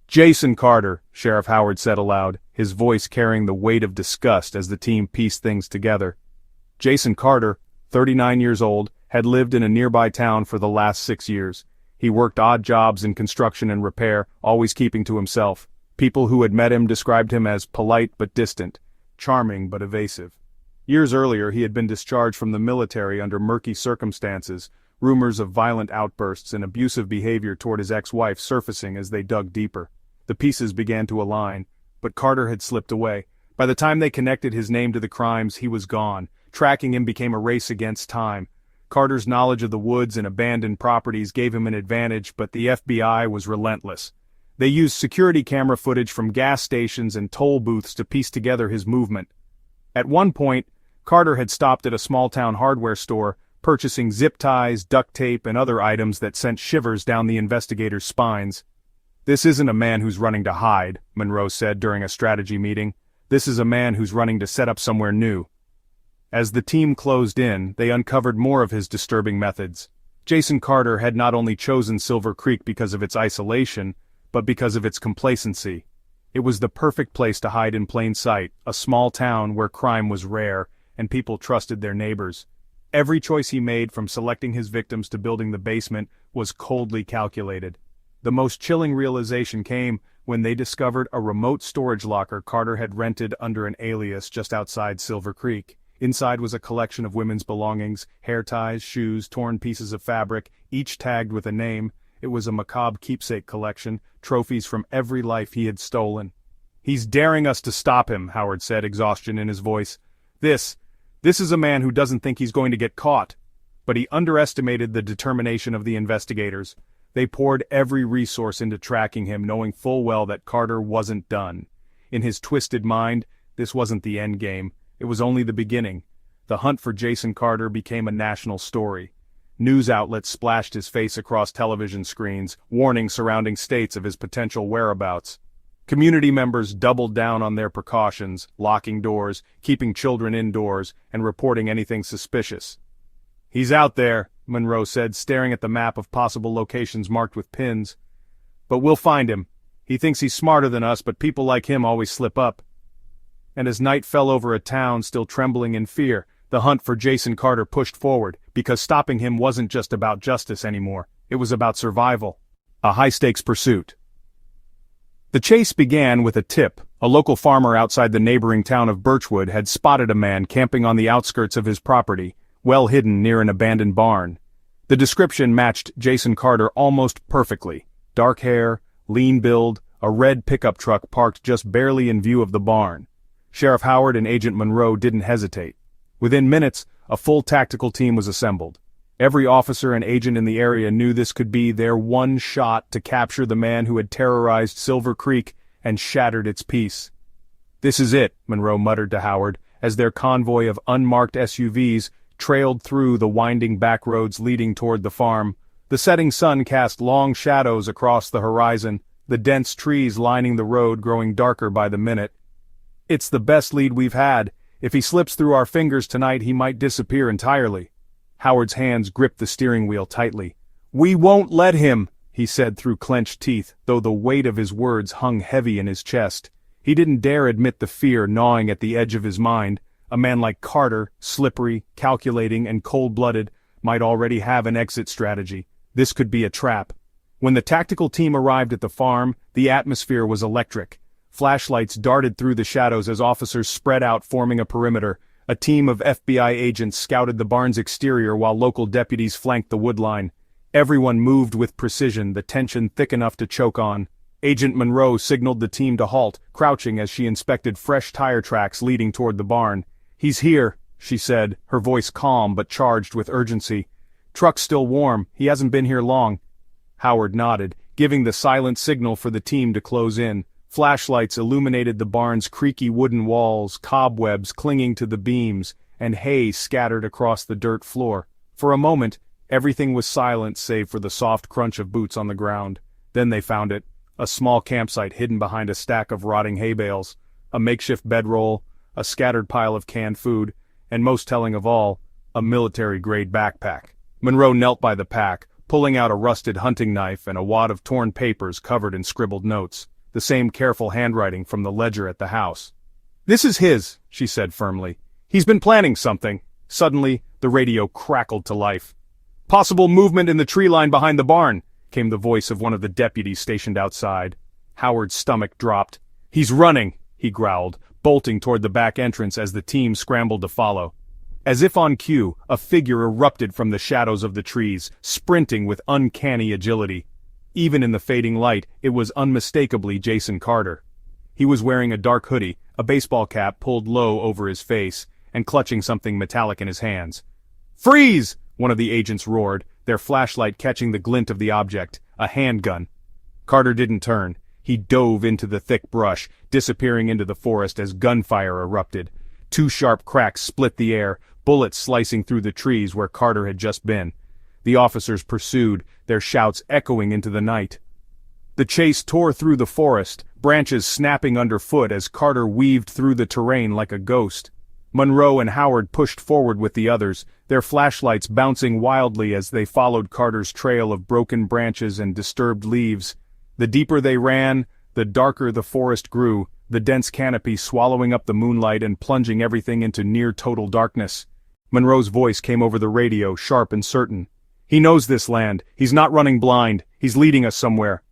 [SPEAKER 1] "Jason Carter," Sheriff Howard said aloud, his voice carrying the weight of disgust as the team pieced things together. Jason Carter, 39 years old, had lived in a nearby town for the last 6 years. He worked odd jobs in construction and repair, always keeping to himself. People who had met him described him as polite but distant, charming but evasive. Years earlier he had been discharged from the military under murky circumstances, rumors of violent outbursts and abusive behavior toward his ex-wife surfacing as they dug deeper. The pieces began to align, but Carter had slipped away. By the time they connected his name to the crimes, he was gone. Tracking him became a race against time. Carter's knowledge of the woods and abandoned properties gave him an advantage, but the FBI was relentless. They used security camera footage from gas stations and toll booths to piece together his movement. At one point, Carter had stopped at a small-town hardware store, purchasing zip ties, duct tape, and other items that sent shivers down the investigators' spines. "This isn't a man who's running to hide," Monroe said during a strategy meeting. "This is a man who's running to set up somewhere new." As the team closed in, they uncovered more of his disturbing methods. Jason Carter had not only chosen Silver Creek because of its isolation, but because of its complacency. It was the perfect place to hide in plain sight, a small town where crime was rare, and people trusted their neighbors. Every choice he made, from selecting his victims to building the basement, was coldly calculated. The most chilling realization came when they discovered a remote storage locker Carter had rented under an alias just outside Silver Creek. Inside was a collection of women's belongings, hair ties, shoes, torn pieces of fabric, each tagged with a name. It was a macabre keepsake collection, trophies from every life he had stolen. "He's daring us to stop him," Howard said, exhaustion in his voice. This is a man who doesn't think he's going to get caught." But he underestimated the determination of the investigators. They poured every resource into tracking him, knowing full well that Carter wasn't done. In his twisted mind, this wasn't the end game. It was only the beginning. The hunt for Jason Carter became a national story. News outlets splashed his face across television screens, warning surrounding states of his potential whereabouts. Community members doubled down on their precautions, locking doors, keeping children indoors, and reporting anything suspicious. "He's out there," Monroe said, staring at the map of possible locations marked with pins. "But we'll find him. He thinks he's smarter than us, but people like him always slip up." And as night fell over a town still trembling in fear, the hunt for Jason Carter pushed forward, because stopping him wasn't just about justice anymore, it was about survival. A high-stakes pursuit. The chase began with a tip. A local farmer outside the neighboring town of Birchwood had spotted a man camping on the outskirts of his property, well hidden near an abandoned barn. The description matched Jason Carter almost perfectly. Dark hair, lean build, a red pickup truck parked just barely in view of the barn. Sheriff Howard and Agent Monroe didn't hesitate. Within minutes, a full tactical team was assembled. Every officer and agent in the area knew this could be their one shot to capture the man who had terrorized Silver Creek and shattered its peace. "This is it," Monroe muttered to Howard, as their convoy of unmarked SUVs trailed through the winding back roads leading toward the farm. The setting sun cast long shadows across the horizon, the dense trees lining the road growing darker by the minute. "It's the best lead we've had. If he slips through our fingers tonight, he might disappear entirely." Howard's hands gripped the steering wheel tightly. "We won't let him," he said through clenched teeth, though the weight of his words hung heavy in his chest. He didn't dare admit the fear gnawing at the edge of his mind. A man like Carter, slippery, calculating, and cold-blooded, might already have an exit strategy. This could be a trap. When the tactical team arrived at the farm, the atmosphere was electric. Flashlights darted through the shadows as officers spread out, forming a perimeter. A team of FBI agents scouted the barn's exterior while local deputies flanked the wood line. Everyone moved with precision, the tension thick enough to choke on. Agent Monroe signaled the team to halt, crouching as she inspected fresh tire tracks leading toward the barn. "He's here," she said, her voice calm but charged with urgency. "Truck's still warm, he hasn't been here long." Howard nodded, giving the silent signal for the team to close in. Flashlights illuminated the barn's creaky wooden walls, cobwebs clinging to the beams, and hay scattered across the dirt floor. For a moment, everything was silent save for the soft crunch of boots on the ground. Then they found it, a small campsite hidden behind a stack of rotting hay bales, a makeshift bedroll, a scattered pile of canned food, and most telling of all, a military-grade backpack. Monroe knelt by the pack, pulling out a rusted hunting knife and a wad of torn papers covered in scribbled notes, the same careful handwriting from the ledger at the house. "This is his," she said firmly. "He's been planning something." Suddenly, the radio crackled to life. "Possible movement in the tree line behind the barn," came the voice of one of the deputies stationed outside. Howard's stomach dropped. "He's running," he growled, bolting toward the back entrance as the team scrambled to follow. As if on cue, a figure erupted from the shadows of the trees, sprinting with uncanny agility. Even in the fading light, it was unmistakably Jason Carter. He was wearing a dark hoodie, a baseball cap pulled low over his face, and clutching something metallic in his hands. "Freeze!" one of the agents roared, their flashlight catching the glint of the object, a handgun. Carter didn't turn. He dove into the thick brush, disappearing into the forest as gunfire erupted. 2 sharp cracks split the air, bullets slicing through the trees where Carter had just been. The officers pursued, their shouts echoing into the night. The chase tore through the forest, branches snapping underfoot as Carter weaved through the terrain like a ghost. Monroe and Howard pushed forward with the others, their flashlights bouncing wildly as they followed Carter's trail of broken branches and disturbed leaves. The deeper they ran, the darker the forest grew, the dense canopy swallowing up the moonlight and plunging everything into near-total darkness. Monroe's voice came over the radio, sharp and certain. "He knows this land. He's not running blind. He's leading us somewhere."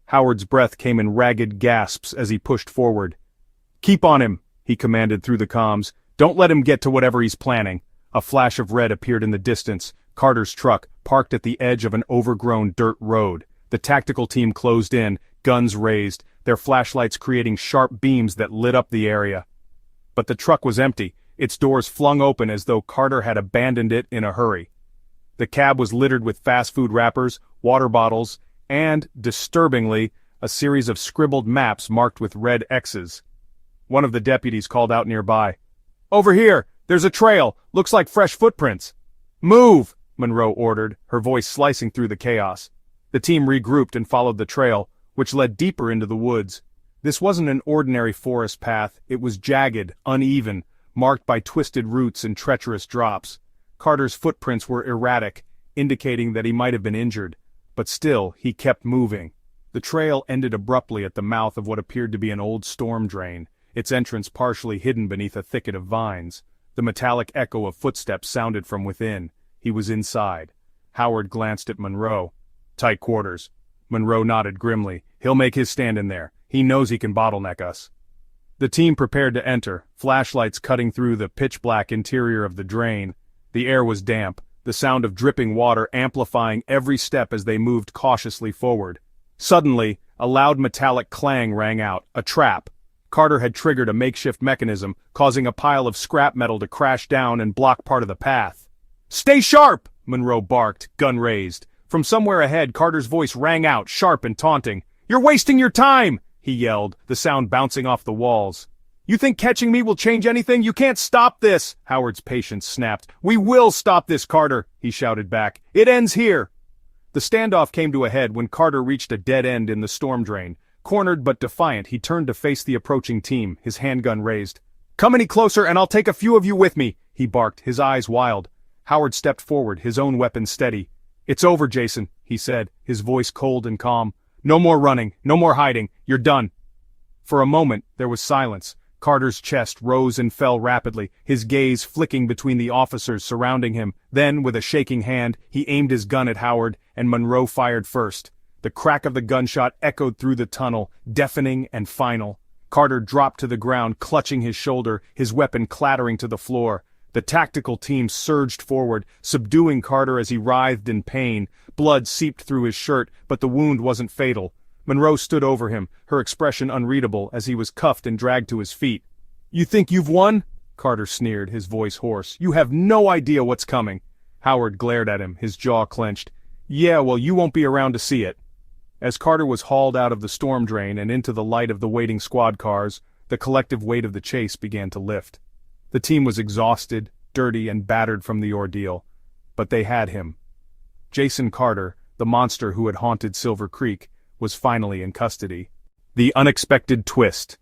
[SPEAKER 1] Howard's breath came in ragged gasps as he pushed forward. "Keep on him," he commanded through the comms. "Don't let him get to whatever he's planning." A flash of red appeared in the distance, Carter's truck, parked at the edge of an overgrown dirt road. The tactical team closed in, guns raised, their flashlights creating sharp beams that lit up the area. But the truck was empty, its doors flung open as though Carter had abandoned it in a hurry. The cab was littered with fast food wrappers, water bottles, and, disturbingly, a series of scribbled maps marked with red X's. One of the deputies called out nearby. "Over here! There's a trail! Looks like fresh footprints!" "Move!" Monroe ordered, her voice slicing through the chaos. The team regrouped and followed the trail, which led deeper into the woods. This wasn't an ordinary forest path, it was jagged, uneven, marked by twisted roots and treacherous drops. Carter's footprints were erratic, indicating that he might have been injured, but still, he kept moving. The trail ended abruptly at the mouth of what appeared to be an old storm drain, its entrance partially hidden beneath a thicket of vines. The metallic echo of footsteps sounded from within. He was inside. Howard glanced at Monroe. "Tight quarters." Monroe nodded grimly. "He'll make his stand in there. He knows he can bottleneck us." The team prepared to enter, flashlights cutting through the pitch-black interior of the drain. The air was damp, the sound of dripping water amplifying every step as they moved cautiously forward. Suddenly, a loud metallic clang rang out. A trap. Carter had triggered a makeshift mechanism, causing a pile of scrap metal to crash down and block part of the path. "Stay sharp!" Monroe barked, gun raised. From somewhere ahead, Carter's voice rang out, sharp and taunting. "You're wasting your time!" he yelled, the sound bouncing off the walls. "You think catching me will change anything? You can't stop this!" Howard's patience snapped. "We will stop this, Carter!" he shouted back. "It ends here!" The standoff came to a head when Carter reached a dead end in the storm drain. Cornered but defiant, he turned to face the approaching team, his handgun raised. "Come any closer and I'll take a few of you with me," he barked, his eyes wild. Howard stepped forward, his own weapon steady. "It's over, Jason," he said, his voice cold and calm. "No more running, no more hiding, you're done." For a moment, there was silence. Carter's chest rose and fell rapidly, his gaze flicking between the officers surrounding him. Then, with a shaking hand, he aimed his gun at Howard, and Monroe fired first. The crack of the gunshot echoed through the tunnel, deafening and final. Carter dropped to the ground, clutching his shoulder, his weapon clattering to the floor. The tactical team surged forward, subduing Carter as he writhed in pain. Blood seeped through his shirt, but the wound wasn't fatal. Monroe stood over him, her expression unreadable as he was cuffed and dragged to his feet. "You think you've won?" Carter sneered, his voice hoarse. "You have no idea what's coming." Howard glared at him, his jaw clenched. "Yeah, well, you won't be around to see it." As Carter was hauled out of the storm drain and into the light of the waiting squad cars, the collective weight of the chase began to lift. The team was exhausted, dirty, and battered from the ordeal. But they had him. Jason Carter, the monster who had haunted Silver Creek, was finally in custody. The unexpected twist.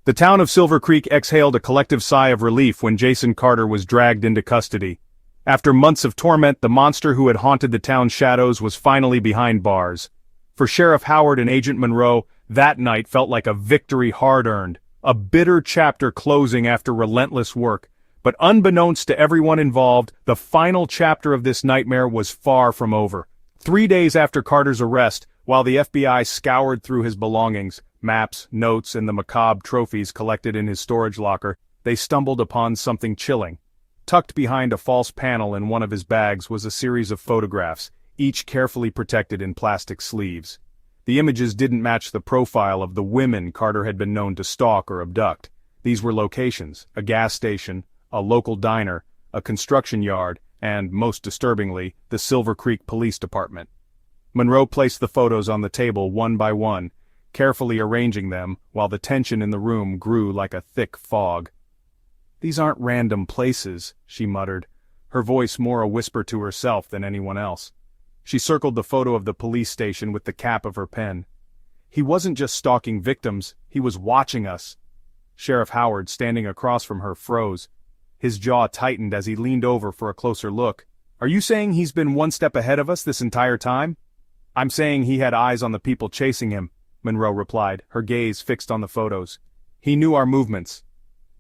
[SPEAKER 1] The town of Silver Creek exhaled a collective sigh of relief when Jason Carter was dragged into custody. After months of torment, the monster who had haunted the town's shadows was finally behind bars. For Sheriff Howard and Agent Monroe, that night felt like a victory hard-earned, a bitter chapter closing after relentless work. But unbeknownst to everyone involved, the final chapter of this nightmare was far from over. 3 days after Carter's arrest, while the FBI scoured through his belongings, maps, notes, and the macabre trophies collected in his storage locker, they stumbled upon something chilling. Tucked behind a false panel in one of his bags was a series of photographs, each carefully protected in plastic sleeves. The images didn't match the profile of the women Carter had been known to stalk or abduct. These were locations: a gas station, a local diner, a construction yard, and, most disturbingly, the Silver Creek Police Department. Monroe placed the photos on the table one by one, carefully arranging them, while the tension in the room grew like a thick fog. "These aren't random places," she muttered, her voice more a whisper to herself than anyone else. She circled the photo of the police station with the cap of her pen. "He wasn't just stalking victims, he was watching us." Sheriff Howard, standing across from her, froze. His jaw tightened as he leaned over for a closer look. "Are you saying he's been one step ahead of us this entire time?" "I'm saying he had eyes on the people chasing him," Monroe replied, her gaze fixed on the photos. "He knew our movements."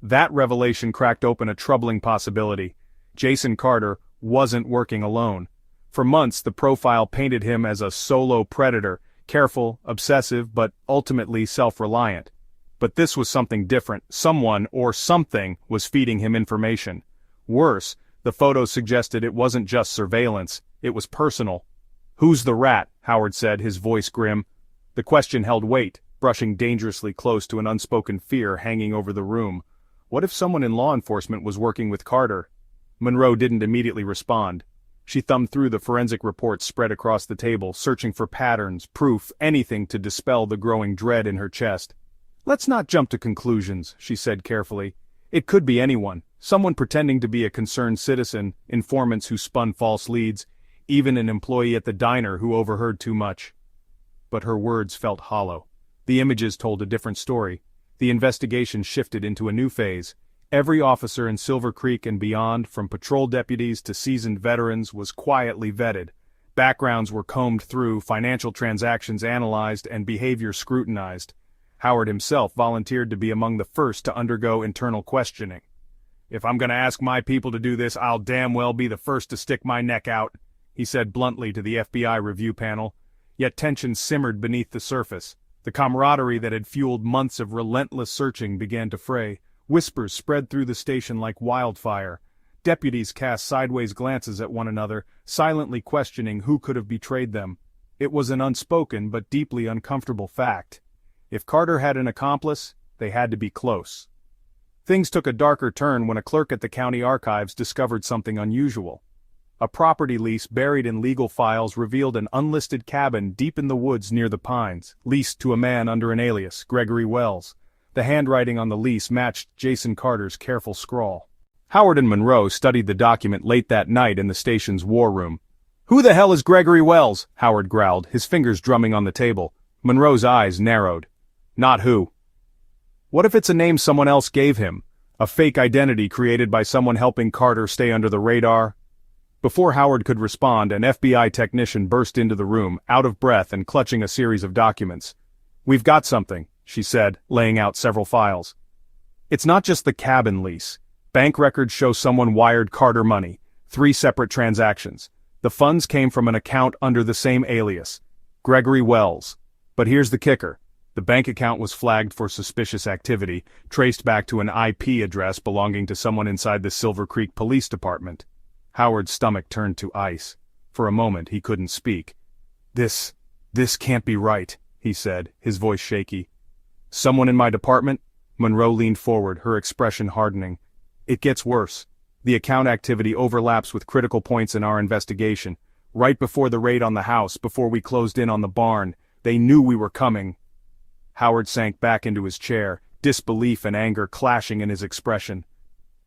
[SPEAKER 1] That revelation cracked open a troubling possibility. Jason Carter wasn't working alone. For months, the profile painted him as a solo predator, careful, obsessive, but ultimately self-reliant. But this was something different. Someone, or something, was feeding him information. Worse, the photos suggested it wasn't just surveillance, it was personal. "Who's the rat?" Howard said, his voice grim. The question held weight, brushing dangerously close to an unspoken fear hanging over the room. What if someone in law enforcement was working with Carter? Monroe didn't immediately respond. She thumbed through the forensic reports spread across the table, searching for patterns, proof, anything to dispel the growing dread in her chest. "Let's not jump to conclusions," she said carefully. "It could be anyone, someone pretending to be a concerned citizen, informants who spun false leads, even an employee at the diner who overheard too much." But her words felt hollow. The images told a different story. The investigation shifted into a new phase. Every officer in Silver Creek and beyond, from patrol deputies to seasoned veterans, was quietly vetted. Backgrounds were combed through, financial transactions analyzed, and behavior scrutinized. Howard himself volunteered to be among the first to undergo internal questioning. "If I'm gonna ask my people to do this, I'll damn well be the first to stick my neck out," he said bluntly to the FBI review panel. Yet tension simmered beneath the surface. The camaraderie that had fueled months of relentless searching began to fray. Whispers spread through the station like wildfire. Deputies cast sideways glances at one another, silently questioning who could have betrayed them. It was an unspoken but deeply uncomfortable fact. If Carter had an accomplice, they had to be close. Things took a darker turn when a clerk at the county archives discovered something unusual. A property lease buried in legal files revealed an unlisted cabin deep in the woods near the pines, leased to a man under an alias, Gregory Wells. The handwriting on the lease matched Jason Carter's careful scrawl. Howard and Monroe studied the document late that night in the station's war room. "Who the hell is Gregory Wells?" Howard growled, his fingers drumming on the table. Monroe's eyes narrowed. "Not who. What if it's a name someone else gave him? A fake identity created by someone helping Carter stay under the radar?" Before Howard could respond, an FBI technician burst into the room, out of breath and clutching a series of documents. "We've got something," she said, laying out several files. "It's not just the cabin lease. Bank records show someone wired Carter money, 3 separate transactions. The funds came from an account under the same alias, Gregory Wells. But here's the kicker. The bank account was flagged for suspicious activity, traced back to an IP address belonging to someone inside the Silver Creek Police Department." Howard's stomach turned to ice. For a moment he couldn't speak. This can't be right," he said, his voice shaky. "Someone in my department?" Monroe leaned forward, her expression hardening. "It gets worse. The account activity overlaps with critical points in our investigation. Right before the raid on the house, before we closed in on the barn, they knew we were coming." Howard sank back into his chair, disbelief and anger clashing in his expression.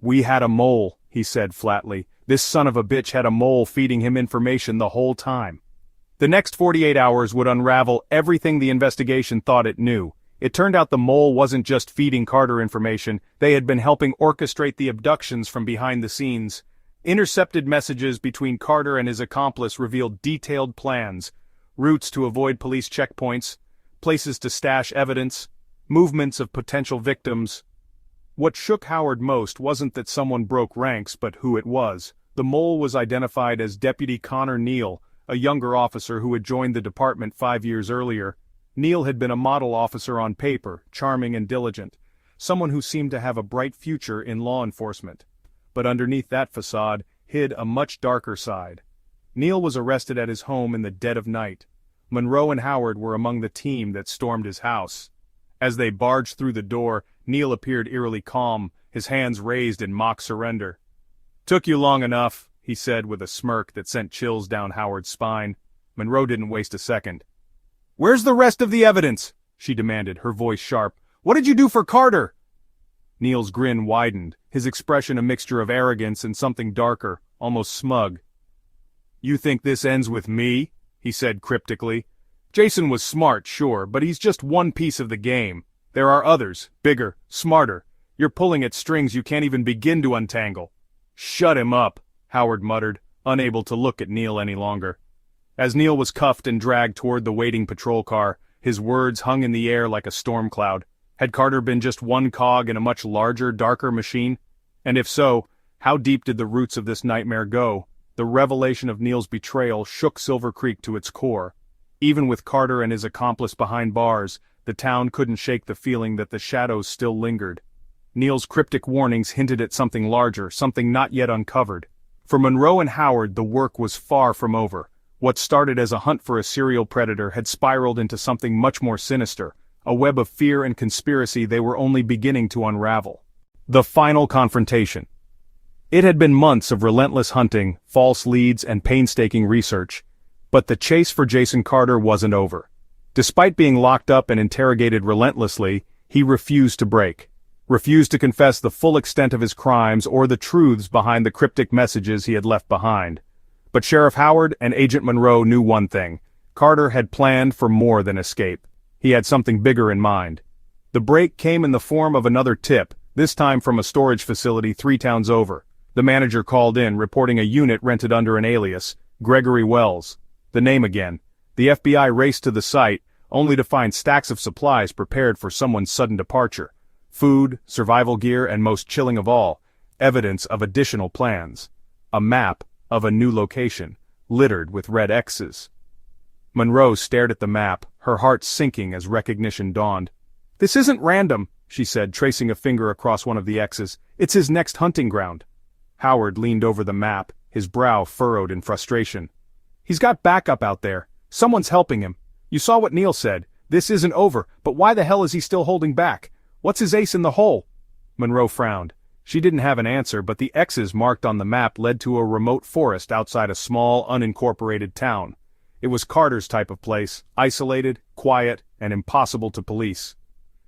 [SPEAKER 1] "We had a mole," he said flatly. "This son of a bitch had a mole feeding him information the whole time." The next 48 hours would unravel everything the investigation thought it knew. It turned out the mole wasn't just feeding Carter information, they had been helping orchestrate the abductions from behind the scenes. Intercepted messages between Carter and his accomplice revealed detailed plans, routes to avoid police checkpoints, places to stash evidence, movements of potential victims. What shook Howard most wasn't that someone broke ranks, but who it was. The mole was identified as Deputy Connor Neal, a younger officer who had joined the department 5 years earlier. Neal had been a model officer on paper, charming and diligent, someone who seemed to have a bright future in law enforcement. But underneath that facade hid a much darker side. Neal was arrested at his home in the dead of night. Monroe and Howard were among the team that stormed his house. As they barged through the door, Neal appeared eerily calm, his hands raised in mock surrender. "Took you long enough," he said with a smirk that sent chills down Howard's spine. Monroe didn't waste a second. "Where's the rest of the evidence?" she demanded, her voice sharp. "What did you do for Carter?" Neal's grin widened, his expression a mixture of arrogance and something darker, almost smug. "You think this ends with me?" he said cryptically. "Jason was smart, sure, but he's just one piece of the game. There are others, bigger, smarter. You're pulling at strings you can't even begin to untangle." "Shut him up," Howard muttered, unable to look at Neal any longer. As Neal was cuffed and dragged toward the waiting patrol car, his words hung in the air like a storm cloud. Had Carter been just one cog in a much larger, darker machine? And if so, how deep did the roots of this nightmare go? The revelation of Neal's betrayal shook Silver Creek to its core. Even with Carter and his accomplice behind bars, the town couldn't shake the feeling that the shadows still lingered. Neal's cryptic warnings hinted at something larger, something not yet uncovered. For Monroe and Howard, the work was far from over. What started as a hunt for a serial predator had spiraled into something much more sinister, a web of fear and conspiracy they were only beginning to unravel. The final confrontation. It had been months of relentless hunting, false leads, and painstaking research. But the chase for Jason Carter wasn't over. Despite being locked up and interrogated relentlessly, he refused to break. Refused to confess the full extent of his crimes or the truths behind the cryptic messages he had left behind. But Sheriff Howard and Agent Monroe knew one thing. Carter had planned for more than escape. He had something bigger in mind. The break came in the form of another tip, this time from a storage facility 3 towns over. The manager called in, reporting a unit rented under an alias, Gregory Wells. The name again. The FBI raced to the site, only to find stacks of supplies prepared for someone's sudden departure. Food, survival gear, and most chilling of all, evidence of additional plans. A map of a new location, littered with red X's. Monroe stared at the map, her heart sinking as recognition dawned. "This isn't random," she said, tracing a finger across one of the X's. "It's his next hunting ground." Howard leaned over the map, his brow furrowed in frustration. "He's got backup out there. Someone's helping him. You saw what Neil said. This isn't over, but why the hell is he still holding back? What's his ace in the hole?" Monroe frowned. She didn't have an answer, but the X's marked on the map led to a remote forest outside a small, unincorporated town. It was Carter's type of place, isolated, quiet, and impossible to police.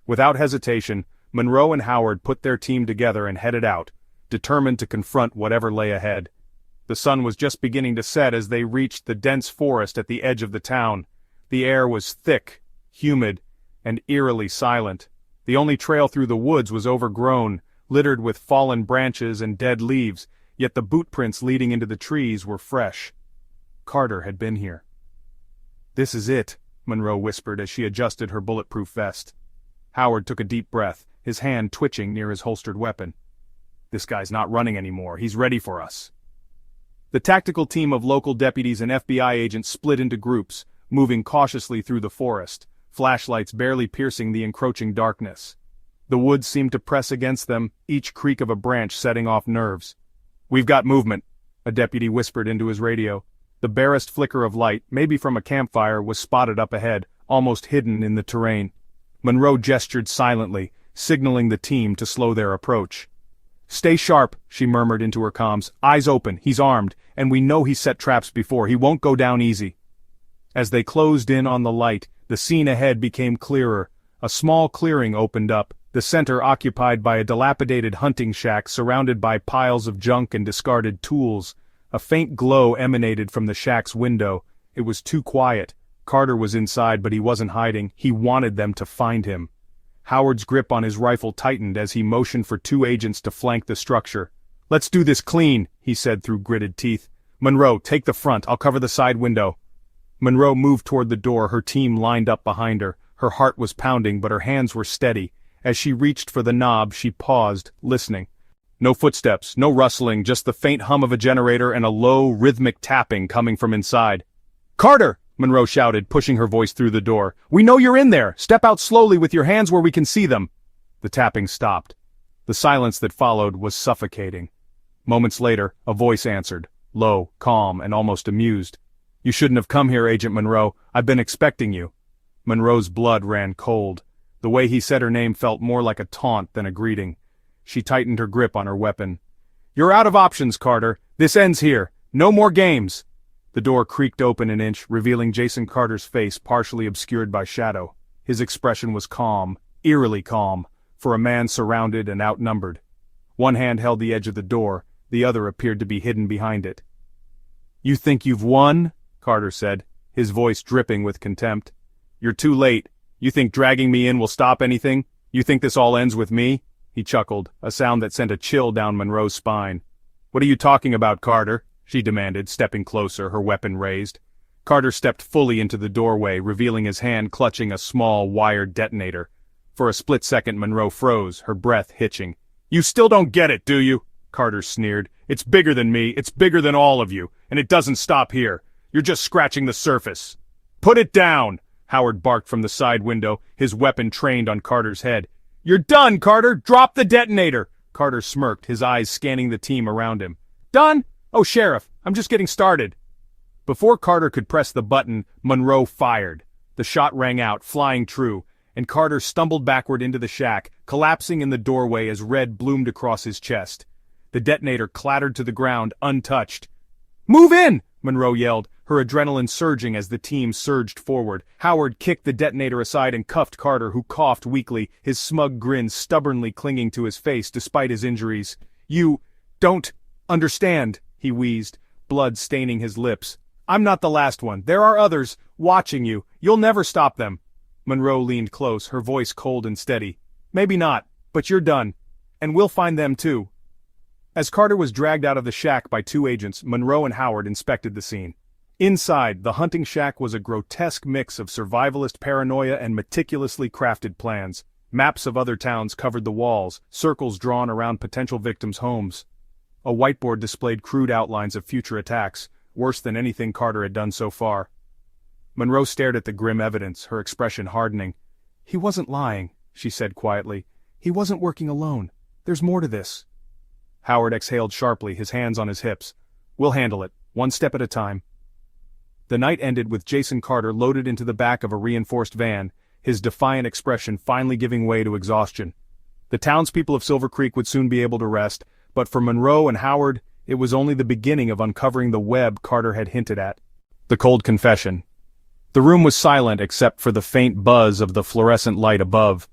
[SPEAKER 1] Without hesitation, Monroe and Howard put their team together and headed out, determined to confront whatever lay ahead. The sun was just beginning to set as they reached the dense forest at the edge of the town. The air was thick, humid, and eerily silent. The only trail through the woods was overgrown, littered with fallen branches and dead leaves, yet the boot prints leading into the trees were fresh. Carter had been here. "This is it," Monroe whispered as she adjusted her bulletproof vest. Howard took a deep breath, his hand twitching near his holstered weapon. "This guy's not running anymore. He's ready for us." The tactical team of local deputies and FBI agents split into groups, moving cautiously through the forest, flashlights barely piercing the encroaching darkness. The woods seemed to press against them, each creak of a branch setting off nerves. "We've got movement," a deputy whispered into his radio. The barest flicker of light, maybe from a campfire, was spotted up ahead, almost hidden in the terrain. Monroe gestured silently, signaling the team to slow their approach. "Stay sharp," she murmured into her comms. "Eyes open, he's armed, and we know he's set traps before. He won't go down easy." As they closed in on the light, the scene ahead became clearer. A small clearing opened up, the center occupied by a dilapidated hunting shack surrounded by piles of junk and discarded tools. A faint glow emanated from the shack's window. It was too quiet. Carter was inside, but he wasn't hiding. He wanted them to find him. Howard's grip on his rifle tightened as he motioned for two agents to flank the structure. "Let's do this clean," he said through gritted teeth. "Monroe, take the front. I'll cover the side window." Monroe moved toward the door, her team lined up behind her. Her heart was pounding, but her hands were steady. As she reached for the knob, she paused, listening. No footsteps, no rustling, just the faint hum of a generator and a low, rhythmic tapping coming from inside. "Carter!" Monroe shouted, pushing her voice through the door. "We know you're in there! Step out slowly with your hands where we can see them!" The tapping stopped. The silence that followed was suffocating. Moments later, a voice answered, low, calm, and almost amused. "You shouldn't have come here, Agent Monroe. I've been expecting you." Monroe's blood ran cold. The way he said her name felt more like a taunt than a greeting. She tightened her grip on her weapon. "You're out of options, Carter. This ends here. No more games." The door creaked open an inch, revealing Jason Carter's face partially obscured by shadow. His expression was calm, eerily calm, for a man surrounded and outnumbered. One hand held the edge of the door, the other appeared to be hidden behind it. "You think you've won?" Carter said, his voice dripping with contempt. "You're too late. You think dragging me in will stop anything? You think this all ends with me?" He chuckled, a sound that sent a chill down Monroe's spine. "What are you talking about, Carter?" she demanded, stepping closer, her weapon raised. Carter stepped fully into the doorway, revealing his hand clutching a small, wired detonator. For a split second Monroe froze, her breath hitching. "You still don't get it, do you?" Carter sneered. "It's bigger than me, it's bigger than all of you, and it doesn't stop here. You're just scratching the surface." "Put it down!" Howard barked from the side window, his weapon trained on Carter's head. "You're done, Carter! Drop the detonator!" Carter smirked, his eyes scanning the team around him. "Done? Oh, Sheriff, I'm just getting started." Before Carter could press the button, Monroe fired. The shot rang out, flying true, and Carter stumbled backward into the shack, collapsing in the doorway as red bloomed across his chest. The detonator clattered to the ground, untouched. "Move in!" Monroe yelled, her adrenaline surging as the team surged forward. Howard kicked the detonator aside and cuffed Carter, who coughed weakly, his smug grin stubbornly clinging to his face despite his injuries. "You don't understand," he wheezed, blood staining his lips. "I'm not the last one. There are others, watching you. You'll never stop them." Monroe leaned close, her voice cold and steady. "Maybe not, but you're done. And we'll find them too." As Carter was dragged out of the shack by two agents, Monroe and Howard inspected the scene. Inside, the hunting shack was a grotesque mix of survivalist paranoia and meticulously crafted plans. Maps of other towns covered the walls, circles drawn around potential victims' homes. A whiteboard displayed crude outlines of future attacks, worse than anything Carter had done so far. Monroe stared at the grim evidence, her expression hardening. "He wasn't lying," she said quietly. "He wasn't working alone. There's more to this." Howard exhaled sharply, his hands on his hips. "We'll handle it, one step at a time." The night ended with Jason Carter loaded into the back of a reinforced van, his defiant expression finally giving way to exhaustion. The townspeople of Silver Creek would soon be able to rest, but for Monroe and Howard, it was only the beginning of uncovering the web Carter had hinted at. The cold confession. The room was silent except for the faint buzz of the fluorescent light above.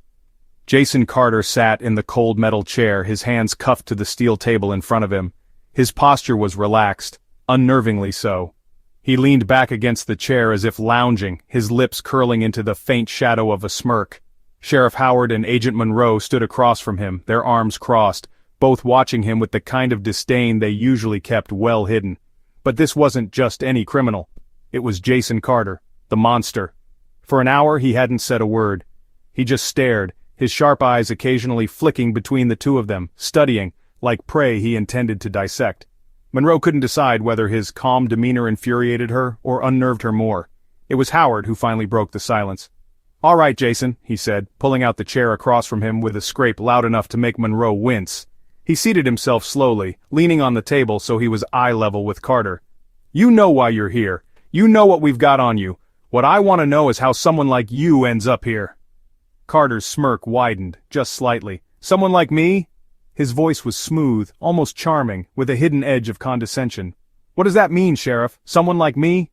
[SPEAKER 1] Jason Carter sat in the cold metal chair, his hands cuffed to the steel table in front of him. His posture was relaxed, unnervingly so. He leaned back against the chair as if lounging, his lips curling into the faint shadow of a smirk. Sheriff Howard and Agent Monroe stood across from him, their arms crossed, both watching him with the kind of disdain they usually kept well hidden. But this wasn't just any criminal. It was Jason Carter, the monster. For an hour he hadn't said a word. He just stared, his sharp eyes occasionally flicking between the two of them, studying, like prey he intended to dissect. Monroe couldn't decide whether his calm demeanor infuriated her or unnerved her more. It was Howard who finally broke the silence. "All right, Jason," he said, pulling out the chair across from him with a scrape loud enough to make Monroe wince. He seated himself slowly, leaning on the table so he was eye level with Carter. "You know why you're here. You know what we've got on you. What I want to know is how someone like you ends up here." Carter's smirk widened, just slightly. "Someone like me?" His voice was smooth, almost charming, with a hidden edge of condescension. "What does that mean, Sheriff? Someone like me?"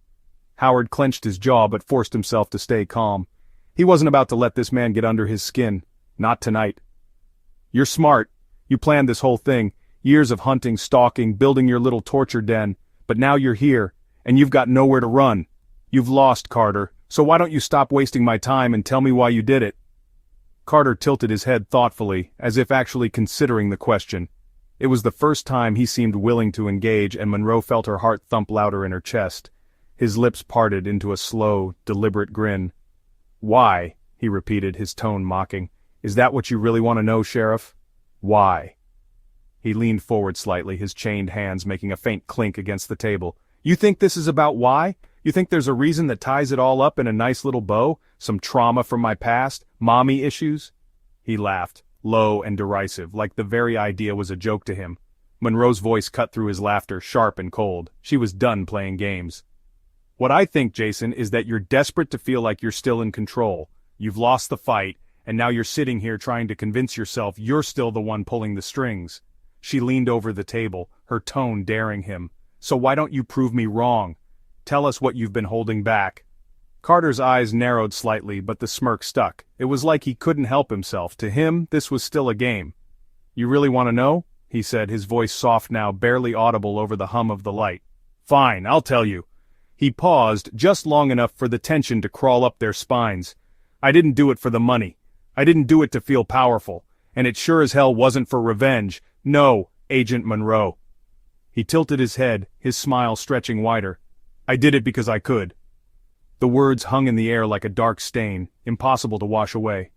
[SPEAKER 1] Howard clenched his jaw but forced himself to stay calm. He wasn't about to let this man get under his skin. Not tonight. "You're smart. You planned this whole thing. Years of hunting, stalking, building your little torture den. But now you're here, and you've got nowhere to run. You've lost, Carter, so why don't you stop wasting my time and tell me why you did it?" Carter tilted his head thoughtfully, as if actually considering the question. It was the first time he seemed willing to engage, and Monroe felt her heart thump louder in her chest. His lips parted into a slow, deliberate grin. "Why?" he repeated, his tone mocking. "Is that what you really want to know, Sheriff? Why?" He leaned forward slightly, his chained hands making a faint clink against the table. "You think this is about why? You think there's a reason that ties it all up in a nice little bow? Some trauma from my past? Mommy issues?" He laughed, low and derisive, like the very idea was a joke to him. Monroe's voice cut through his laughter, sharp and cold. She was done playing games. "What I think, Jason, is that you're desperate to feel like you're still in control. You've lost the fight, and now you're sitting here trying to convince yourself you're still the one pulling the strings." She leaned over the table, her tone daring him. "So why don't you prove me wrong? Tell us what you've been holding back." Carter's eyes narrowed slightly, but the smirk stuck. It was like he couldn't help himself. To him, this was still a game. "You really want to know?" he said, his voice soft now, barely audible over the hum of the light. "Fine, I'll tell you." He paused, just long enough for the tension to crawl up their spines. "I didn't do it for the money. I didn't do it to feel powerful. And it sure as hell wasn't for revenge. No, Agent Monroe." He tilted his head, his smile stretching wider. "I did it because I could." The words hung in the air like a dark stain, impossible to wash away.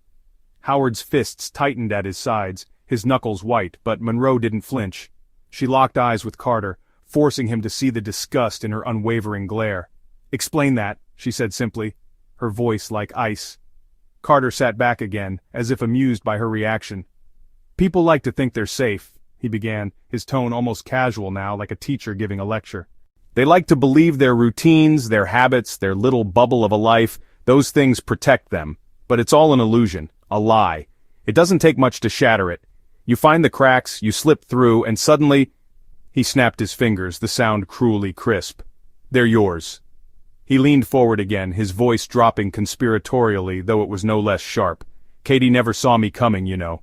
[SPEAKER 1] Howard's fists tightened at his sides, his knuckles white, but Monroe didn't flinch. She locked eyes with Carter, forcing him to see the disgust in her unwavering glare. "Explain that," she said simply, her voice like ice. Carter sat back again, as if amused by her reaction. "People like to think they're safe," he began, his tone almost casual now, like a teacher giving a lecture. "They like to believe their routines, their habits, their little bubble of a life, those things protect them. But it's all an illusion, a lie. It doesn't take much to shatter it. You find the cracks, you slip through, and suddenly—" He snapped his fingers, the sound cruelly crisp. "They're yours." He leaned forward again, his voice dropping conspiratorially, though it was no less sharp. "Katie never saw me coming, you know.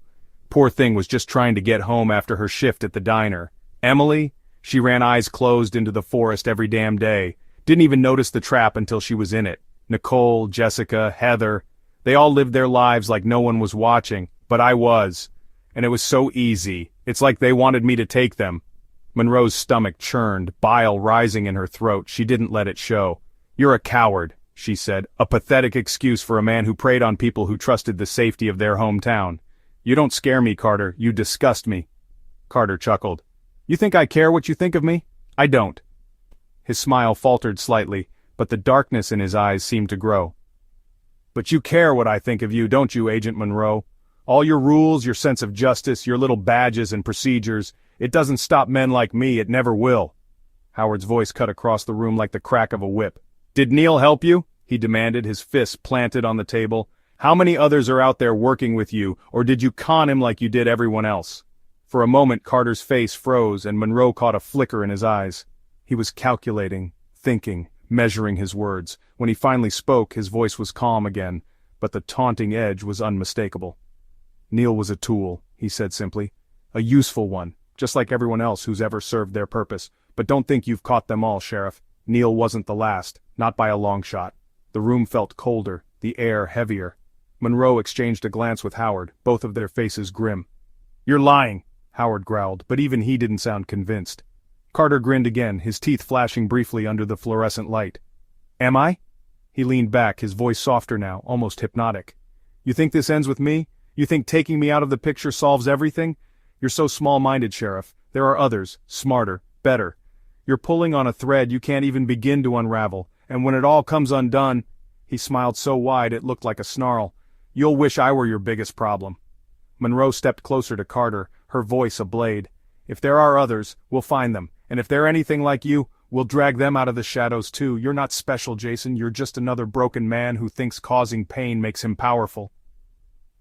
[SPEAKER 1] Poor thing was just trying to get home after her shift at the diner. Emily? She ran eyes closed into the forest every damn day. Didn't even notice the trap until she was in it. Nicole, Jessica, Heather. They all lived their lives like no one was watching, but I was. And it was so easy. It's like they wanted me to take them." Monroe's stomach churned, bile rising in her throat. She didn't let it show. "You're a coward. she said, a pathetic excuse for a man who preyed on people who trusted the safety of their hometown. You don't scare me, Carter, you disgust me. Carter chuckled. You think I care what you think of me? I don't. His smile faltered slightly, but the darkness in his eyes seemed to grow. But you care what I think of you, don't you, Agent Monroe? All your rules, your sense of justice, your little badges and procedures, it doesn't stop men like me, it never will. Howard's voice cut across the room like the crack of a whip. Did Neil help you? He demanded, his fists planted on the table. How many others are out there working with you, or did you con him like you did everyone else? For a moment Carter's face froze and Monroe caught a flicker in his eyes. He was calculating, thinking, measuring his words. When he finally spoke, his voice was calm again, but the taunting edge was unmistakable. Neil was a tool, he said simply. A useful one, just like everyone else who's ever served their purpose. But don't think you've caught them all, Sheriff. Neil wasn't the last, not by a long shot. The room felt colder, the air heavier. Monroe exchanged a glance with Howard, both of their faces grim. You're lying, Howard growled, but even he didn't sound convinced. Carter grinned again, his teeth flashing briefly under the fluorescent light. Am I? He leaned back, his voice softer now, almost hypnotic. You think this ends with me? You think taking me out of the picture solves everything? You're so small-minded, Sheriff. There are others, smarter, better. You're pulling on a thread you can't even begin to unravel, and when it all comes undone, he smiled so wide it looked like a snarl, you'll wish I were your biggest problem. Monroe stepped closer to Carter, her voice ablade. If there are others, we'll find them, and if they're anything like you, we'll drag them out of the shadows too. You're not special, Jason, you're just another broken man who thinks causing pain makes him powerful.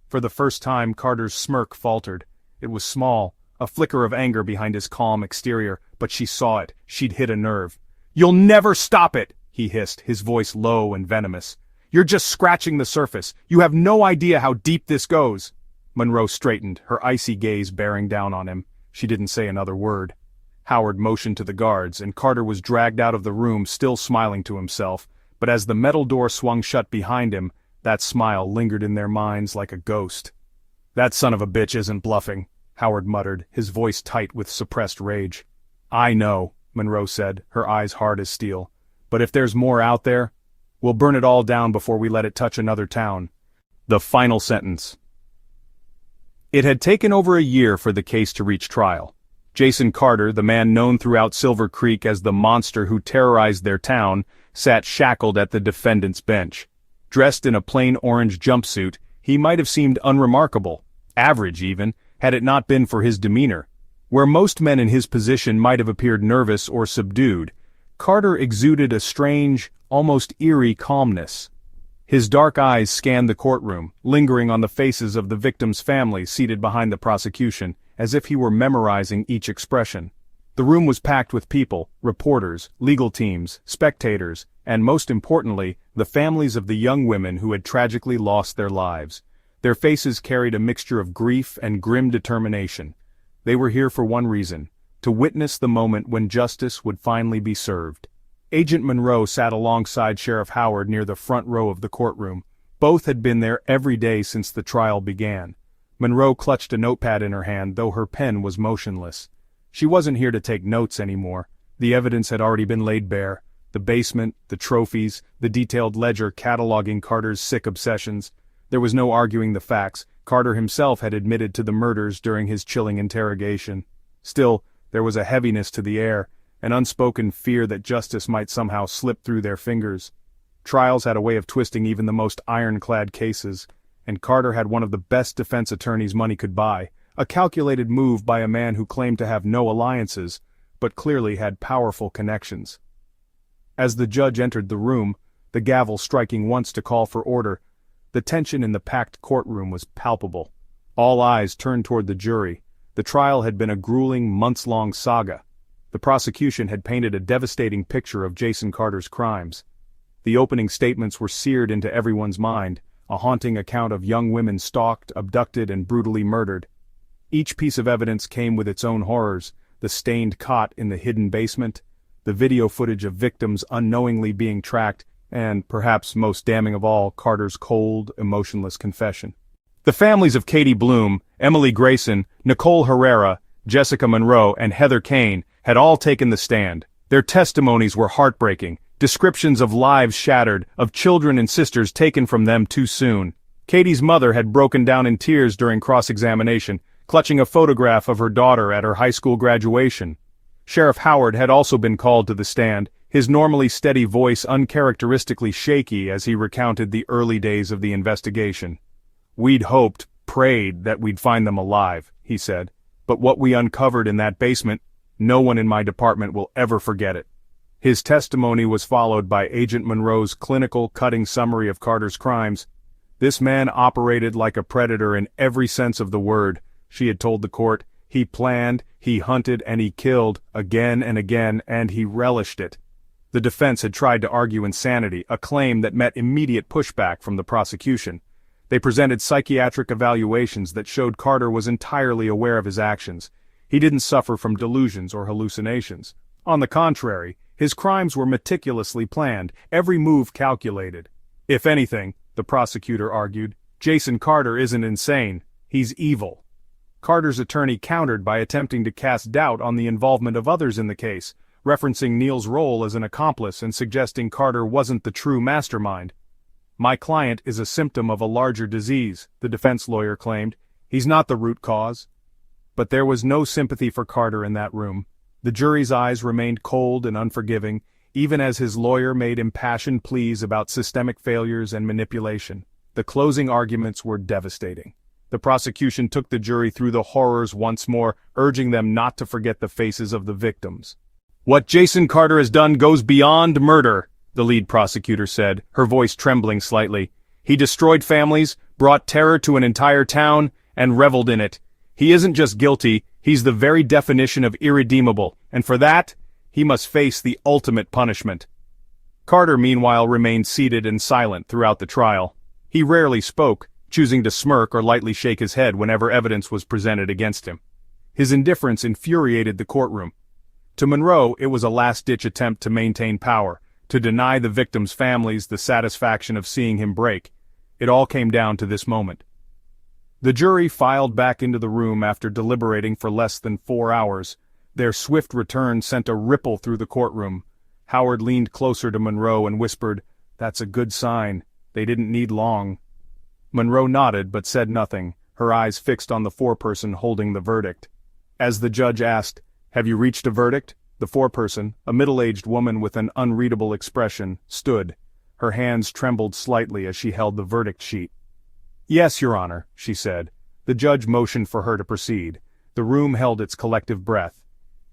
[SPEAKER 1] For the first time, Carter's smirk faltered. It was small, a flicker of anger behind his calm exterior, but she saw it. She'd hit a nerve. You'll never stop it, he hissed, his voice low and venomous. You're just scratching the surface. You have no idea how deep this goes. Monroe straightened, her icy gaze bearing down on him. She didn't say another word. Howard motioned to the guards, and Carter was dragged out of the room, still smiling to himself, but as the metal door swung shut behind him, that smile lingered in their minds like a ghost. That son of a bitch isn't bluffing, Howard muttered, his voice tight with suppressed rage. I know, Monroe said, her eyes hard as steel. But if there's more out there, we'll burn it all down before we let it touch another town. The final sentence. It had taken over a year for the case to reach trial. Jason Carter, the man known throughout Silver Creek as the monster who terrorized their town, sat shackled at the defendant's bench. Dressed in a plain orange jumpsuit, he might have seemed unremarkable, average even, had it not been for his demeanor. Where most men in his position might have appeared nervous or subdued, Carter exuded a strange, almost eerie calmness. His dark eyes scanned the courtroom, lingering on the faces of the victims' families seated behind the prosecution, as if he were memorizing each expression. The room was packed with people, reporters, legal teams, spectators, and most importantly, the families of the young women who had tragically lost their lives. Their faces carried a mixture of grief and grim determination. They were here for one reason, to witness the moment when justice would finally be served. Agent Monroe sat alongside Sheriff Howard near the front row of the courtroom. Both had been there every day since the trial began. Monroe clutched a notepad in her hand, though her pen was motionless. She wasn't here to take notes anymore. The evidence had already been laid bare. The basement, the trophies, the detailed ledger cataloging Carter's sick obsessions. There was no arguing the facts. Carter himself had admitted to the murders during his chilling interrogation. Still, there was a heaviness to the air, an unspoken fear that justice might somehow slip through their fingers. Trials had a way of twisting even the most ironclad cases, and Carter had one of the best defense attorneys money could buy, a calculated move by a man who claimed to have no alliances, but clearly had powerful connections. As the judge entered the room, the gavel striking once to call for order, the tension in the packed courtroom was palpable. All eyes turned toward the jury. The trial had been a grueling, months-long saga. The prosecution had painted a devastating picture of Jason Carter's crimes. The opening statements were seared into everyone's mind, a haunting account of young women stalked, abducted, and brutally murdered. Each piece of evidence came with its own horrors, the stained cot in the hidden basement, the video footage of victims unknowingly being tracked, and, perhaps most damning of all, Carter's cold, emotionless confession. The families of Katie Bloom, Emily Grayson, Nicole Herrera, Jessica Monroe, and Heather Kane had all taken the stand. Their testimonies were heartbreaking, Descriptions of lives shattered, of children and sisters taken from them too soon. Katie's mother had broken down in tears during cross-examination, clutching a photograph of her daughter at her high school graduation. Sheriff Howard had also been called to the stand, his normally steady voice uncharacteristically shaky as he recounted the early days of the investigation. "We'd hoped, prayed that we'd find them alive," he said. "But what we uncovered in that basement, no one in my department will ever forget it." His testimony was followed by Agent Monroe's clinical, cutting summary of Carter's crimes. "This man operated like a predator in every sense of the word," she had told the court. "He planned, he hunted, and he killed, again and again, and he relished it." The defense had tried to argue insanity, a claim that met immediate pushback from the prosecution. They presented psychiatric evaluations that showed Carter was entirely aware of his actions. He didn't suffer from delusions or hallucinations. On the contrary, his crimes were meticulously planned, every move calculated. If anything, the prosecutor argued, Jason Carter isn't insane, he's evil. Carter's attorney countered by attempting to cast doubt on the involvement of others in the case, referencing Neal's role as an accomplice and suggesting Carter wasn't the true mastermind. "My client is a symptom of a larger disease," the defense lawyer claimed. "He's not the root cause." But there was no sympathy for Carter in that room. The jury's eyes remained cold and unforgiving, even as his lawyer made impassioned pleas about systemic failures and manipulation. The closing arguments were devastating. The prosecution took the jury through the horrors once more, urging them not to forget the faces of the victims. "What Jason Carter has done goes beyond murder," the lead prosecutor said, her voice trembling slightly. "He destroyed families, brought terror to an entire town, and reveled in it. He isn't just guilty, he's the very definition of irredeemable, and for that, he must face the ultimate punishment." Carter meanwhile remained seated and silent throughout the trial. He rarely spoke, choosing to smirk or lightly shake his head whenever evidence was presented against him. His indifference infuriated the courtroom. To Monroe, it was a last-ditch attempt to maintain power, to deny the victims' families the satisfaction of seeing him break. It all came down to this moment. The jury filed back into the room after deliberating for less than 4 hours. Their swift return sent a ripple through the courtroom. Howard leaned closer to Monroe and whispered, "That's a good sign. They didn't need long." Monroe nodded but said nothing, her eyes fixed on the foreperson holding the verdict. As the judge asked, "Have you reached a verdict?" the foreperson, a middle-aged woman with an unreadable expression, stood. Her hands trembled slightly as she held the verdict sheet. "Yes, Your Honor," she said. The judge motioned for her to proceed. The room held its collective breath.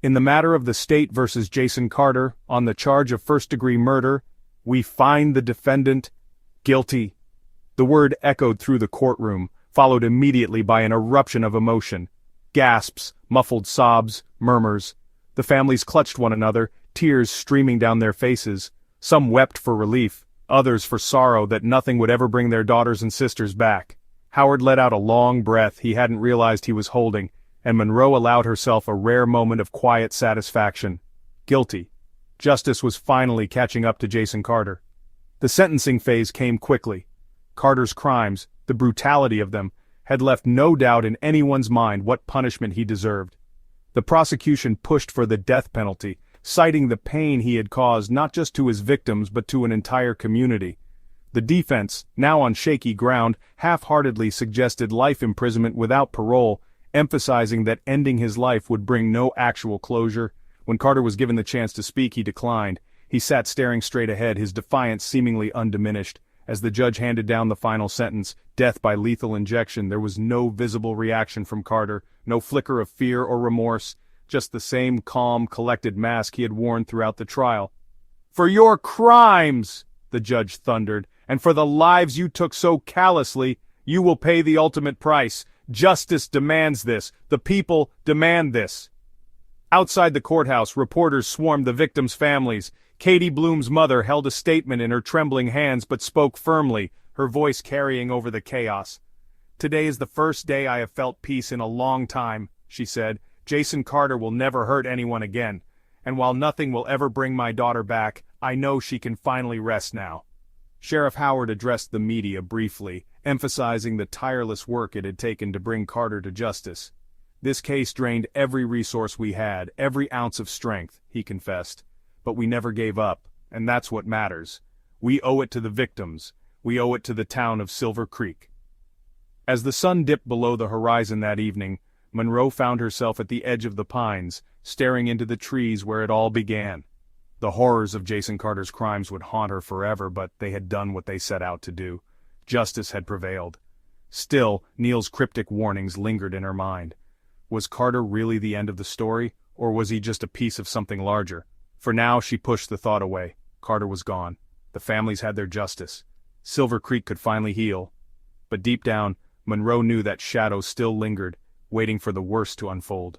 [SPEAKER 1] "In the matter of the state versus Jason Carter, on the charge of first-degree murder, we find the defendant guilty." The word echoed through the courtroom, followed immediately by an eruption of emotion. Gasps, muffled sobs, murmurs. The families clutched one another, tears streaming down their faces. Some wept for relief, others for sorrow that nothing would ever bring their daughters and sisters back. Howard let out a long breath he hadn't realized he was holding, and Monroe allowed herself a rare moment of quiet satisfaction. Guilty. Justice was finally catching up to Jason Carter. The sentencing phase came quickly. Carter's crimes, the brutality of them, had left no doubt in anyone's mind what punishment he deserved. The prosecution pushed for the death penalty, citing the pain he had caused not just to his victims but to an entire community. The defense, now on shaky ground, half-heartedly suggested life imprisonment without parole, emphasizing that ending his life would bring no actual closure. When Carter was given the chance to speak, he declined. He sat staring straight ahead, his defiance seemingly undiminished. As the judge handed down the final sentence, death by lethal injection, there was no visible reaction from Carter, no flicker of fear or remorse, just the same calm, collected mask he had worn throughout the trial. "For your crimes," the judge thundered, "and for the lives you took so callously, you will pay the ultimate price. Justice demands this. The people demand this." Outside the courthouse, reporters swarmed the victims' families. Katie Bloom's mother held a statement in her trembling hands but spoke firmly, her voice carrying over the chaos. "Today is the first day I have felt peace in a long time," she said. "Jason Carter will never hurt anyone again. And while nothing will ever bring my daughter back, I know she can finally rest now." Sheriff Howard addressed the media briefly, emphasizing the tireless work it had taken to bring Carter to justice. "This case drained every resource we had, every ounce of strength," he confessed. "But we never gave up. and that's what matters. We owe it to the victims. We owe it to the town of Silver Creek. As the sun dipped below the horizon that evening, Monroe found herself at the edge of the pines, staring into the trees where it all began. The horrors of Jason Carter's crimes would haunt her forever, but they had done what they set out to do. Justice had prevailed. Still, Neil's cryptic warnings lingered in her mind. Was Carter really the end of the story, or was he just a piece of something larger? For now, she pushed the thought away. Carter was gone. The families had their justice. Silver Creek could finally heal. But deep down, Monroe knew that shadows still lingered, waiting for the worst to unfold.